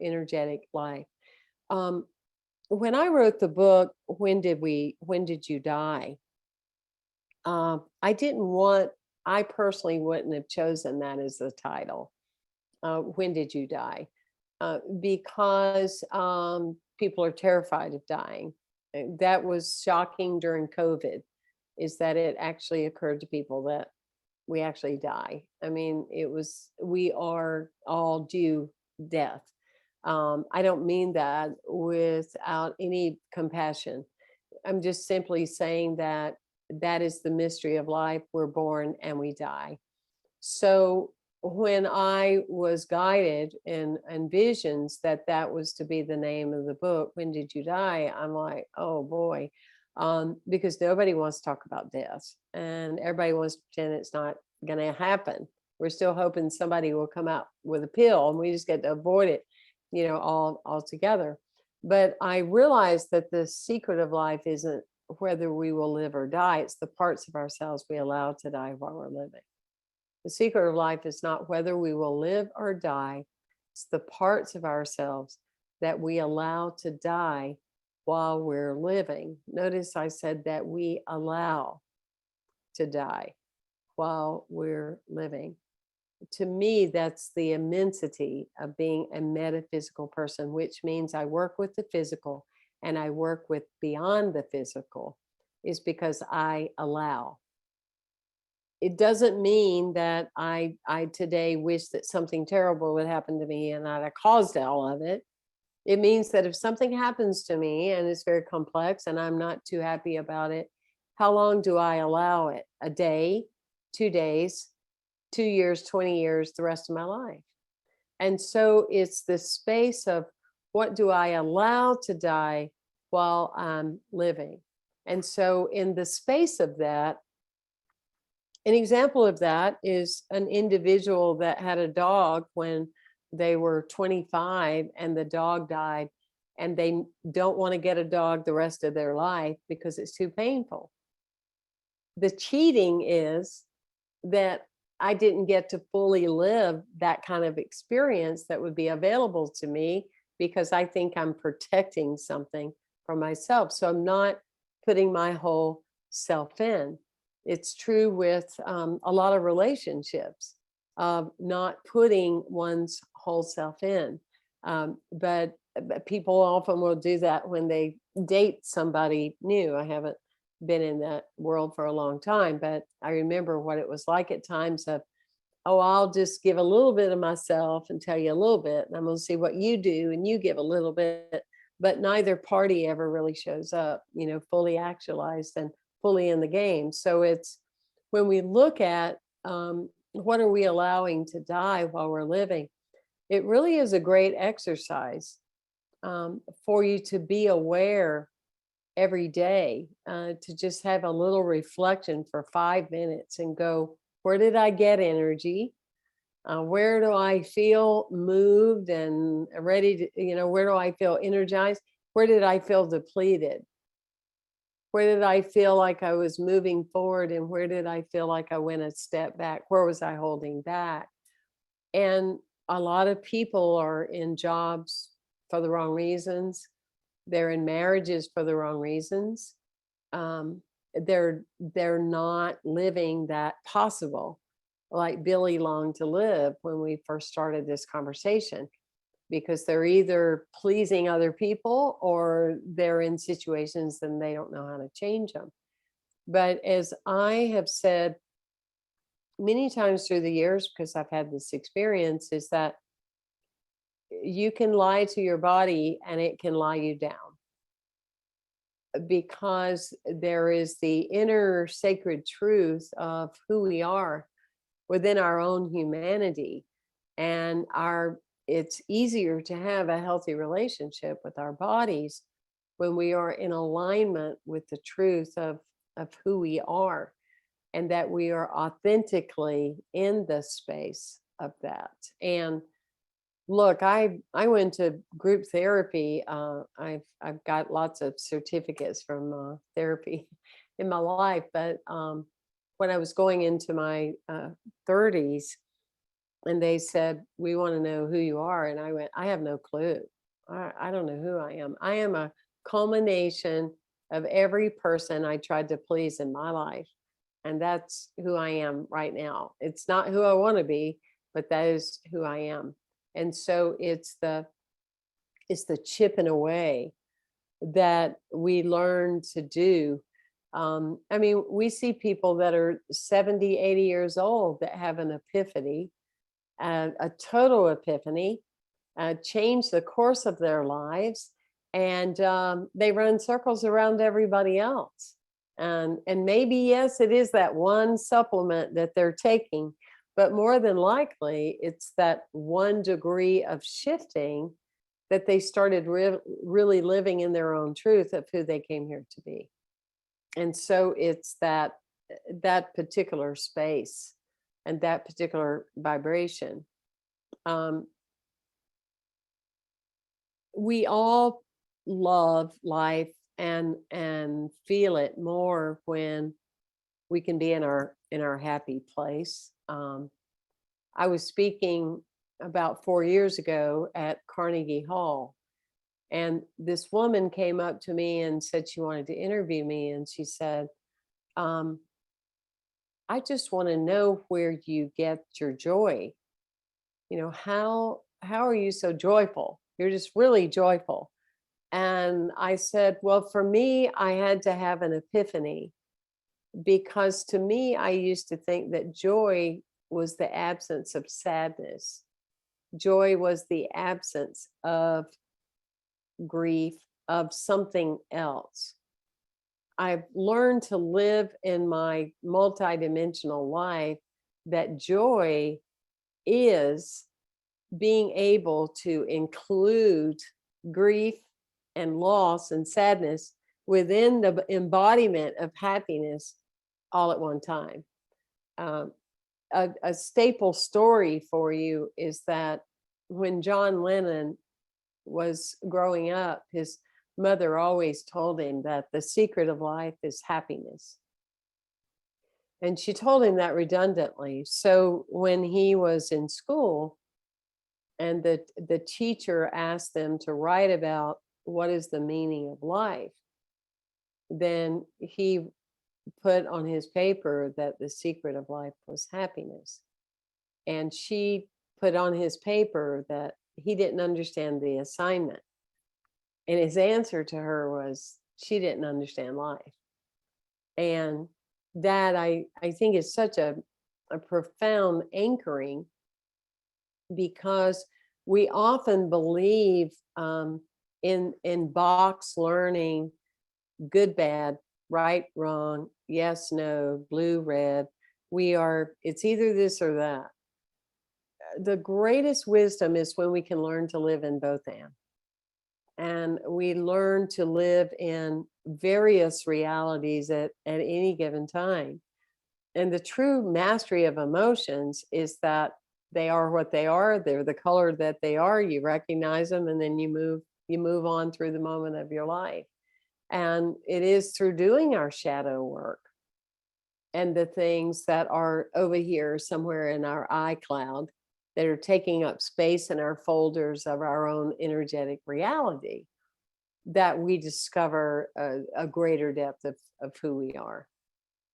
energetic life. When I wrote the book, When Did You Die? I personally wouldn't have chosen that as the title. When did you die? Because people are terrified of dying. That was shocking during COVID, is that it actually occurred to people that we actually die. I mean, we are all due death. I don't mean that without any compassion. I'm just simply saying that is the mystery of life. We're born and we die. So when I was guided in visions that was to be the name of the book, When Did You Die? I'm like, oh boy, because nobody wants to talk about death, and everybody wants to pretend it's not going to happen. We're still hoping somebody will come out with a pill, and we just get to avoid it, all together. But I realized that the secret of life isn't whether we will live or die. It's the parts of ourselves we allow to die while we're living. The secret of life is not whether we will live or die. It's the parts of ourselves that we allow to die while we're living. Notice I said that we allow to die while we're living. To me, that's the immensity of being a metaphysical person, which means I work with the physical and I work with beyond the physical, is because I allow. It doesn't mean that I today wish that something terrible would happen to me and that I caused all of it. It means that if something happens to me and it's very complex and I'm not too happy about it, how long do I allow it? A day, 2 days, 2 years, 20 years, the rest of my life. And so it's the space of what do I allow to die while I'm living? And so in the space of that, an example of that is an individual that had a dog when they were 25 and the dog died, and they don't want to get a dog the rest of their life because it's too painful. The cheating is that I didn't get to fully live that kind of experience that would be available to me because I think I'm protecting something from myself. So I'm not putting my whole self in. It's true with a lot of relationships, of not putting one's whole self in. But people often will do that when they date somebody new. I haven't been in that world for a long time, but I remember what it was like at times of, oh, I'll just give a little bit of myself and tell you a little bit, and I'm going to see what you do, and you give a little bit, but neither party ever really shows up, fully actualized and fully in the game. So it's when we look at what are we allowing to die while we're living, it really is a great exercise for you to be aware every day, to just have a little reflection for 5 minutes and go, where did I get energy? Where do I feel moved and ready to, where do I feel energized? Where did I feel depleted? Where did I feel like I was moving forward? And where did I feel like I went a step back? Where was I holding back? And a lot of people are in jobs for the wrong reasons. They're in marriages for the wrong reasons. Um, they're not living that possible, like Billy longed to live when we first started this conversation, because they're either pleasing other people or they're in situations and they don't know how to change them. But as I have said many times through the years, because I've had this experience, is that you can lie to your body and it can lie you down, because there is the inner sacred truth of who we are within our own humanity, and it's easier to have a healthy relationship with our bodies when we are in alignment with the truth of who we are, and that we are authentically in the space of that. And look, I went to group therapy. I've got lots of certificates from therapy in my life, but when I was going into my 30s, and they said, "We want to know who you are," and I went, "I have no clue. I don't know who I am. I am a culmination of every person I tried to please in my life, and that's who I am right now. It's not who I want to be, but that is who I am." And so it's the chipping away that we learn to do. I mean, we see people that are 70, 80 years old that have an epiphany, a total epiphany, change the course of their lives, and they run circles around everybody else. And maybe, yes, it is that one supplement that they're taking, but more than likely, it's that 1 degree of shifting that they started really living in their own truth of who they came here to be. And so it's that particular space and that particular vibration. We all love life and feel it more when we can be in our happy place. I was speaking about 4 years ago at Carnegie Hall, and this woman came up to me and said she wanted to interview me, and she said, "I just want to know where you get your joy. How are you so joyful? You're just really joyful." And I said, "Well, for me, I had to have an epiphany, because to me, I used to think that joy was the absence of sadness. Joy was the absence of grief, of something else. I've learned to live in my multidimensional life that joy is being able to include grief and loss and sadness within the embodiment of happiness all at one time." A staple story for you is that when John Lennon was growing up, his mother always told him that the secret of life is happiness. And she told him that redundantly. So when he was in school and the teacher asked them to write about what is the meaning of life, then he put on his paper that the secret of life was happiness. And she put on his paper that he didn't understand the assignment. And his answer to her was she didn't understand life. And that I think is such a profound anchoring, because we often believe in box learning, good, bad, right, wrong, yes, no, blue, red. It's either this or that. The greatest wisdom is when we can learn to live in both and. And we learn to live in various realities at any given time. And the true mastery of emotions is that they are what they are. They're the color that they are. You recognize them, and then you move on through the moment of your life. And it is through doing our shadow work and the things that are over here somewhere in our iCloud that are taking up space in our folders of our own energetic reality that we discover a greater depth of who we are.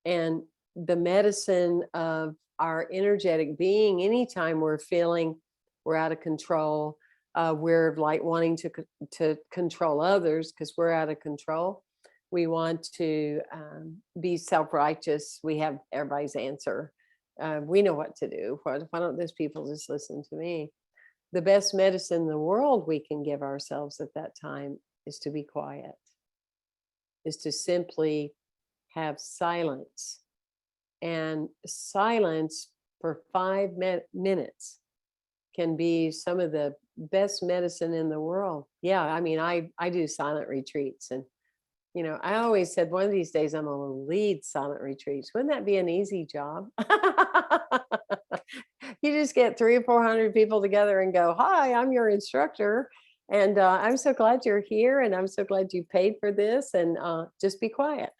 And the medicine of our energetic being, anytime we're feeling we're out of control, we're like wanting to control others because we're out of control. We want to be self-righteous. We have everybody's answer. We know what to do. Why don't those people just listen to me? The best medicine in the world we can give ourselves at that time is to be quiet, is to simply have silence. And silence for 5 minutes can be some of the best medicine in the world. Yeah, I mean, I do silent retreats, and I always said one of these days I'm going to lead silent retreats. Wouldn't that be an easy job? You just get 300 or 400 people together and go, "Hi, I'm your instructor, and I'm so glad you're here, and I'm so glad you paid for this, and just be quiet."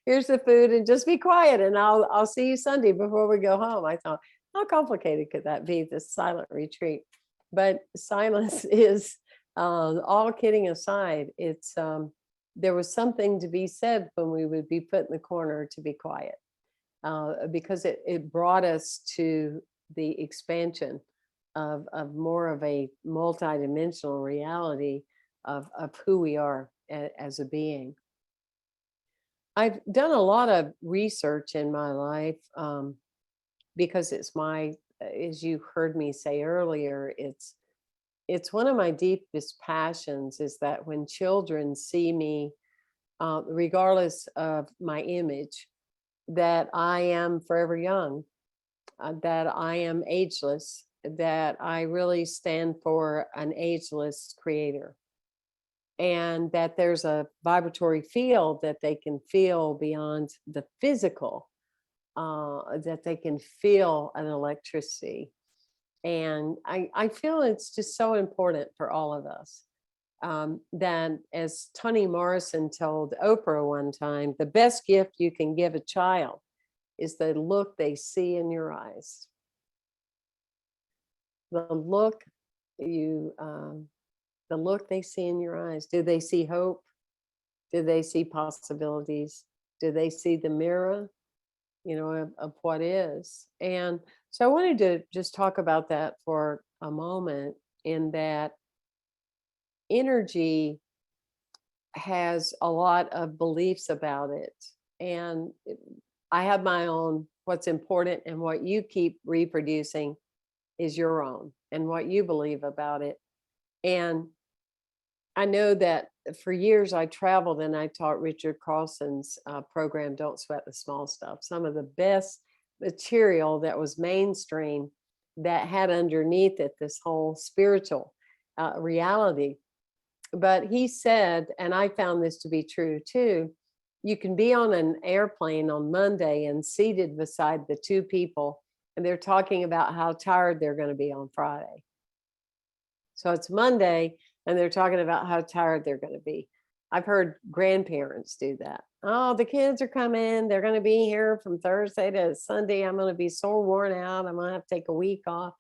Here's the food, and just be quiet, and I'll see you Sunday before we go home. I thought, how complicated could that be, this silent retreat? But silence is, all kidding aside, it's there was something to be said when we would be put in the corner to be quiet, because it brought us to the expansion of more of a multidimensional reality of who we are as a being. I've done a lot of research in my life, because it's as you heard me say earlier, it's one of my deepest passions is that when children see me, regardless of my image, that I am forever young, that I am ageless, that I really stand for an ageless creator, and that there's a vibratory field that they can feel beyond the physical, that they can feel an electricity. And I feel it's just so important for all of us. That, as Toni Morrison told Oprah one time, the best gift you can give a child is the look they see in your eyes. The look the look they see in your eyes. Do they see hope? Do they see possibilities? Do they see the mirror, of what is? And so I wanted to just talk about that for a moment, in that energy has a lot of beliefs about it. And I have my own, what's important, and what you keep reproducing is your own, and what you believe about it. And I know that for years I traveled and I taught Richard Carlson's program, Don't Sweat the Small Stuff, some of the best material that was mainstream that had underneath it this whole spiritual reality. But he said, and I found this to be true too, you can be on an airplane on Monday and seated beside the two people, and they're talking about how tired they're going to be on Friday. So it's Monday, and they're talking about how tired they're going to be. I've heard grandparents do that. Oh, the kids are coming. They're going to be here from Thursday to Sunday. I'm going to be so worn out. I'm going to have to take a week off.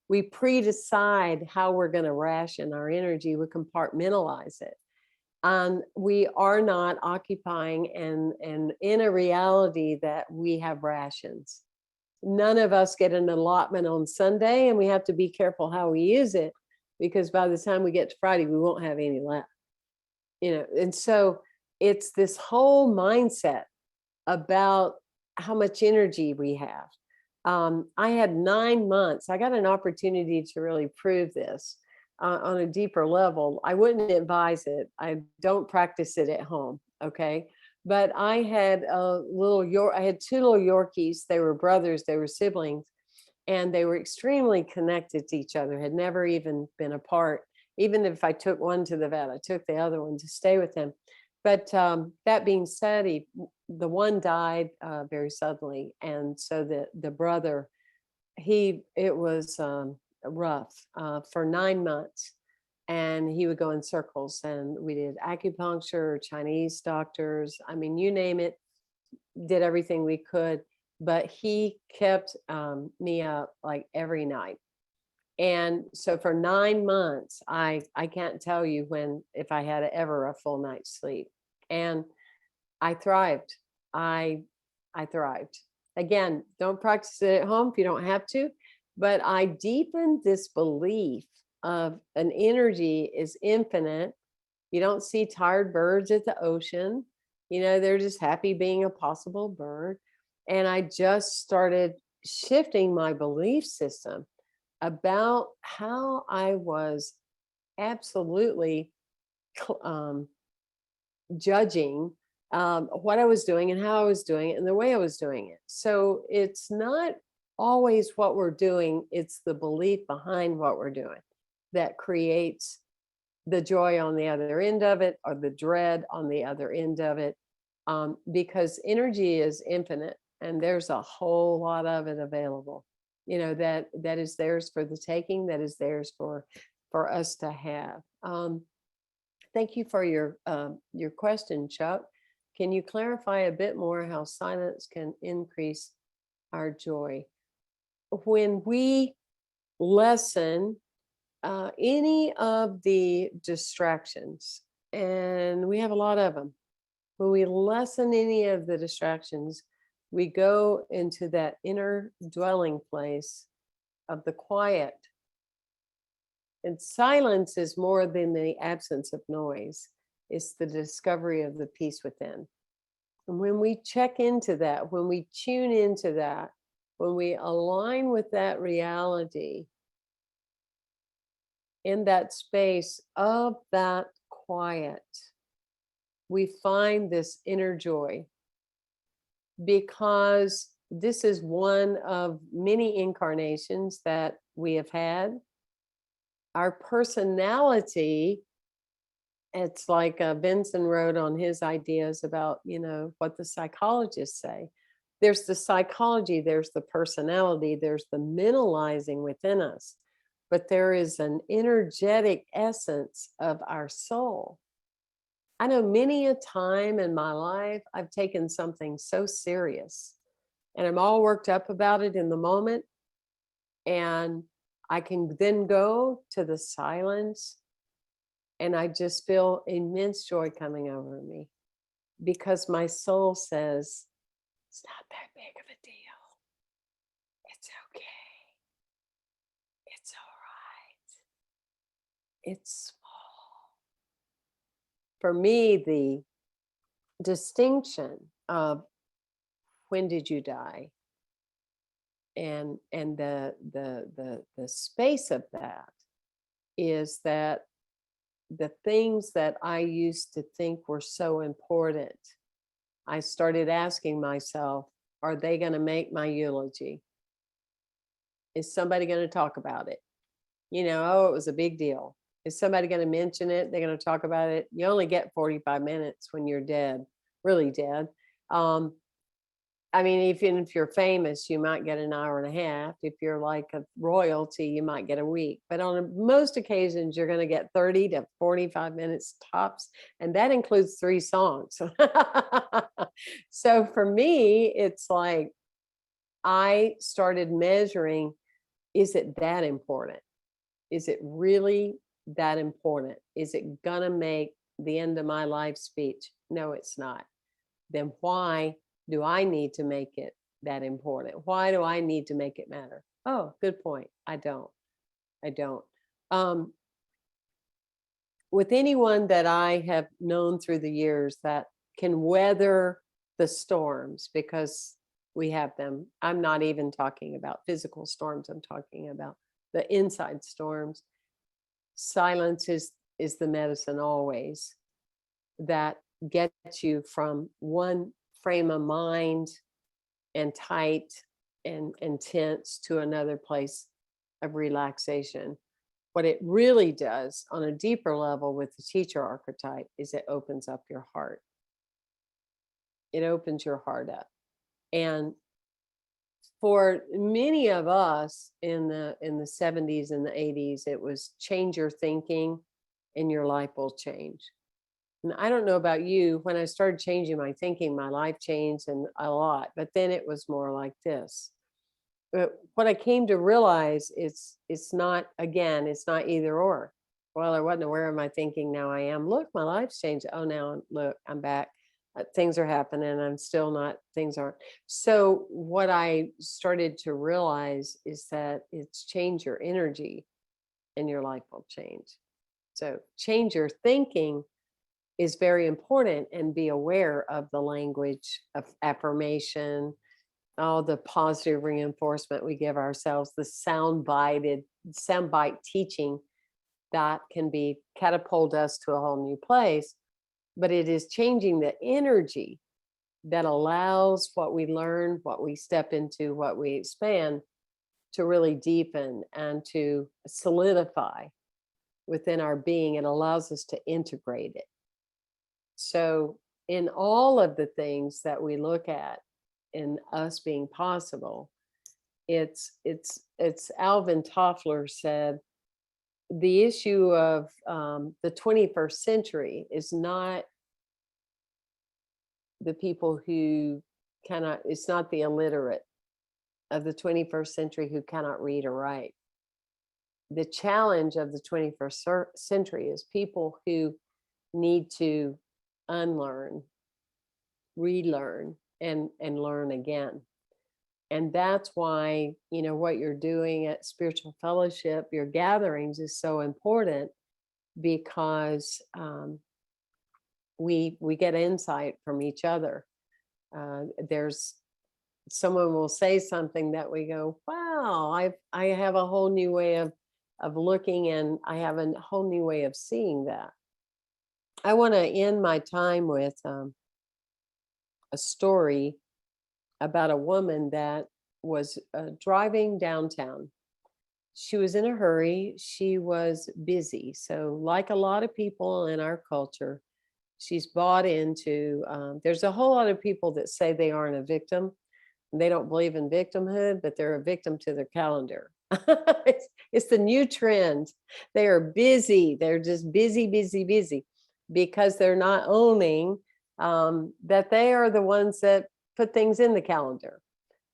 We pre-decide how we're going to ration our energy. We compartmentalize it. We are not occupying and in a reality that we have rations. None of us get an allotment on Sunday, and we have to be careful how we use it, because by the time we get to Friday, we won't have any left. And so it's this whole mindset about how much energy we have. I had 9 months. I got an opportunity to really prove this on a deeper level. I wouldn't advise it. I don't practice it at home. Okay. But I had I had 2 little Yorkies. They were brothers. They were siblings. And they were extremely connected to each other, had never even been apart. Even if I took one to the vet, I took the other one to stay with him. But that being said, the one died very suddenly. And so the brother, it was rough for 9 months. And he would go in circles, and we did acupuncture, Chinese doctors. I mean, you name it, did everything we could. But he kept me up like every night. And so for 9 months, I can't tell you if I had ever a full night's sleep. And I thrived. I thrived. Again, don't practice it at home if you don't have to, but I deepened this belief of an energy is infinite. You don't see tired birds at the ocean. They're just happy being a possible bird. And I just started shifting my belief system about how I was absolutely judging what I was doing and how I was doing it and the way I was doing it. So it's not always what we're doing, it's the belief behind what we're doing that creates the joy on the other end of it, or the dread on the other end of it, because energy is infinite and there's a whole lot of it available. That is theirs for the taking, that is theirs for us to have. Thank you for your question, Chuck. Can you clarify a bit more how silence can increase our joy? When we lessen any of the distractions, and we have a lot of them, when we lessen any of the distractions, we go into that inner dwelling place of the quiet. And silence is more than the absence of noise. It's the discovery of the peace within. And when we check into that, when we tune into that, when we align with that reality, in that space of that quiet, we find this inner joy, because this is one of many incarnations that we have had. Our personality, it's like Benson wrote on his ideas about, what the psychologists say. There's the psychology, there's the personality, there's the mentalizing within us, but there is an energetic essence of our soul. I know many a time in my life, I've taken something so serious and I'm all worked up about it in the moment. And I can then go to the silence and I just feel immense joy coming over me, because my soul says, it's not that big of a deal. It's okay. It's all right. It's small. For me, the distinction of when did you die, and the space of that is that the things that I used to think were so important, I started asking myself, are they going to make my eulogy? Is somebody going to talk about it? Oh, it was a big deal. Is somebody going to mention it? They're going to talk about it. You only get 45 minutes when you're dead, really dead. I mean, even if you're famous, you might get an hour and a half. If you're like a royalty, you might get a week. But on most occasions, you're going to get 30 to 45 minutes tops. And that includes 3 songs. So for me, it's like I started measuring, is it that important? Is it really that important? Is it going to make the end of my life speech? No, it's not. Then why do I need to make it that important? Why do I need to make it matter? Oh, good point. I don't. With anyone that I have known through the years that can weather the storms, because we have them. I'm not even talking about physical storms. I'm talking about the inside storms. Silence is the medicine always that gets you from one frame of mind and tight and tense to another place of relaxation. What it really does on a deeper level with the teacher archetype is it opens up your heart. It opens your heart up. And for many of us in the 70s and the 80s, it was change your thinking and your life will change. And I don't know about you, when I started changing my thinking, my life changed and a lot, but then it was more like this. But what I came to realize is it's not, again, it's not either or. Well, I wasn't aware of my thinking. Now I am. Look, my life's changed. Oh, now look, I'm back. Things are happening. I'm still not, things aren't. So what I started to realize is that it's change your energy and your life will change. So change your thinking is very important, and be aware of the language of affirmation, all the positive reinforcement we give ourselves, the soundbite teaching that can be catapult us to a whole new place. But it is changing the energy that allows what we learn, what we step into, what we expand to really deepen and to solidify within our being. It allows us to integrate it. So in all of the things that we look at in us being possible, it's Alvin Toffler said, the issue of the 21st century is not the people who cannot, it's not the illiterate of the 21st century who cannot read or write. The challenge of the 21st century is people who need to unlearn, relearn, and learn again. And that's why, what you're doing at Spiritual Fellowship, your gatherings, is so important, because we get insight from each other. There's someone will say something that we go, wow, I have a whole new way of looking, and I have a whole new way of seeing that. I want to end my time with a story about a woman that was driving downtown. She was in a hurry. She was busy. So like a lot of people in our culture, she's bought into, there's a whole lot of people that say they aren't a victim. They don't believe in victimhood, but they're a victim to their calendar. It's the new trend. They are busy. They're just busy, busy, busy, because they're not owning that they are the ones that put things in the calendar,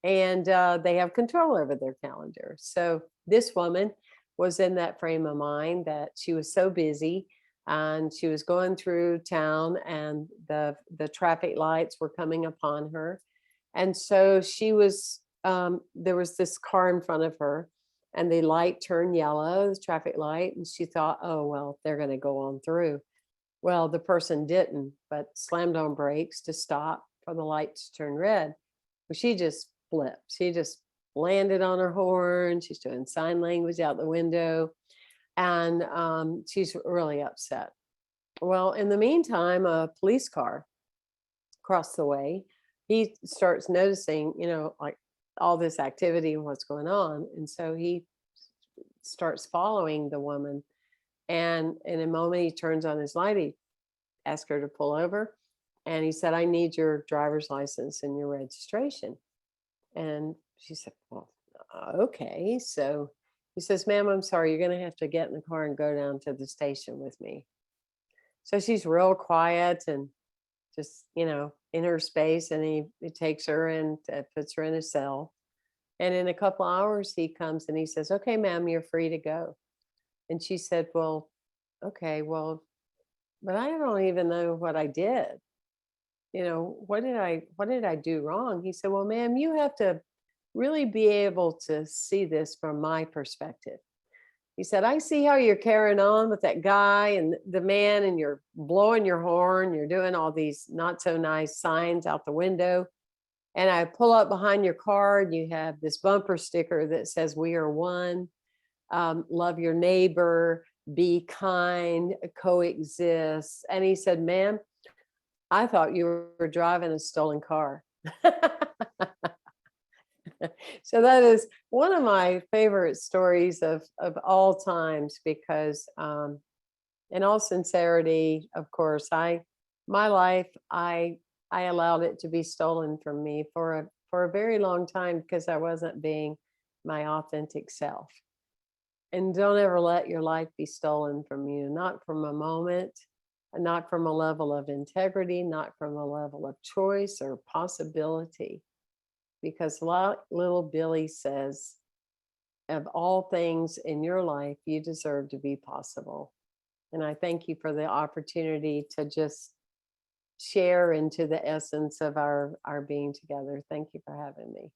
and they have control over their calendar. So this woman was in that frame of mind that she was so busy, and she was going through town, and the traffic lights were coming upon her. And so she was, there was this car in front of her, and the light turned yellow, the traffic light, and she thought, oh, well, they're going to go on through. Well, the person didn't, but slammed on brakes to stop for the light to turn red. Well, she just flipped. She just landed on her horn. She's doing sign language out the window, and she's really upset. Well, in the meantime, a police car crossed the way. He starts noticing, like all this activity and what's going on. And so he starts following the woman. And in a moment, he turns on his light. He asked her to pull over. And he said, I need your driver's license and your registration. And she said, well, okay. So he says, ma'am, I'm sorry, you're going to have to get in the car and go down to the station with me. So she's real quiet and just, in her space. And he takes her and puts her in a cell. And in a couple hours, he comes and he says, okay, ma'am, you're free to go. And she said, well, okay, well, but I don't even know what I did. What did I do wrong? He said, well, ma'am, you have to really be able to see this from my perspective. He said, I see how you're carrying on with that guy and the man, and you're blowing your horn. You're doing all these not so nice signs out the window. And I pull up behind your car, and you have this bumper sticker that says, we are one, love your neighbor, be kind, coexist. And he said, ma'am, I thought you were driving a stolen car. So that is one of my favorite stories of all times because, in all sincerity, of course, my life, I allowed it to be stolen from me for a very long time because I wasn't being my authentic self. And don't ever let your life be stolen from you, not from a moment, not from a level of integrity, not from a level of choice or possibility. Because little Billy says, of all things in your life, you deserve to be possible. And I thank you for the opportunity to just share into the essence of our being together. Thank you for having me.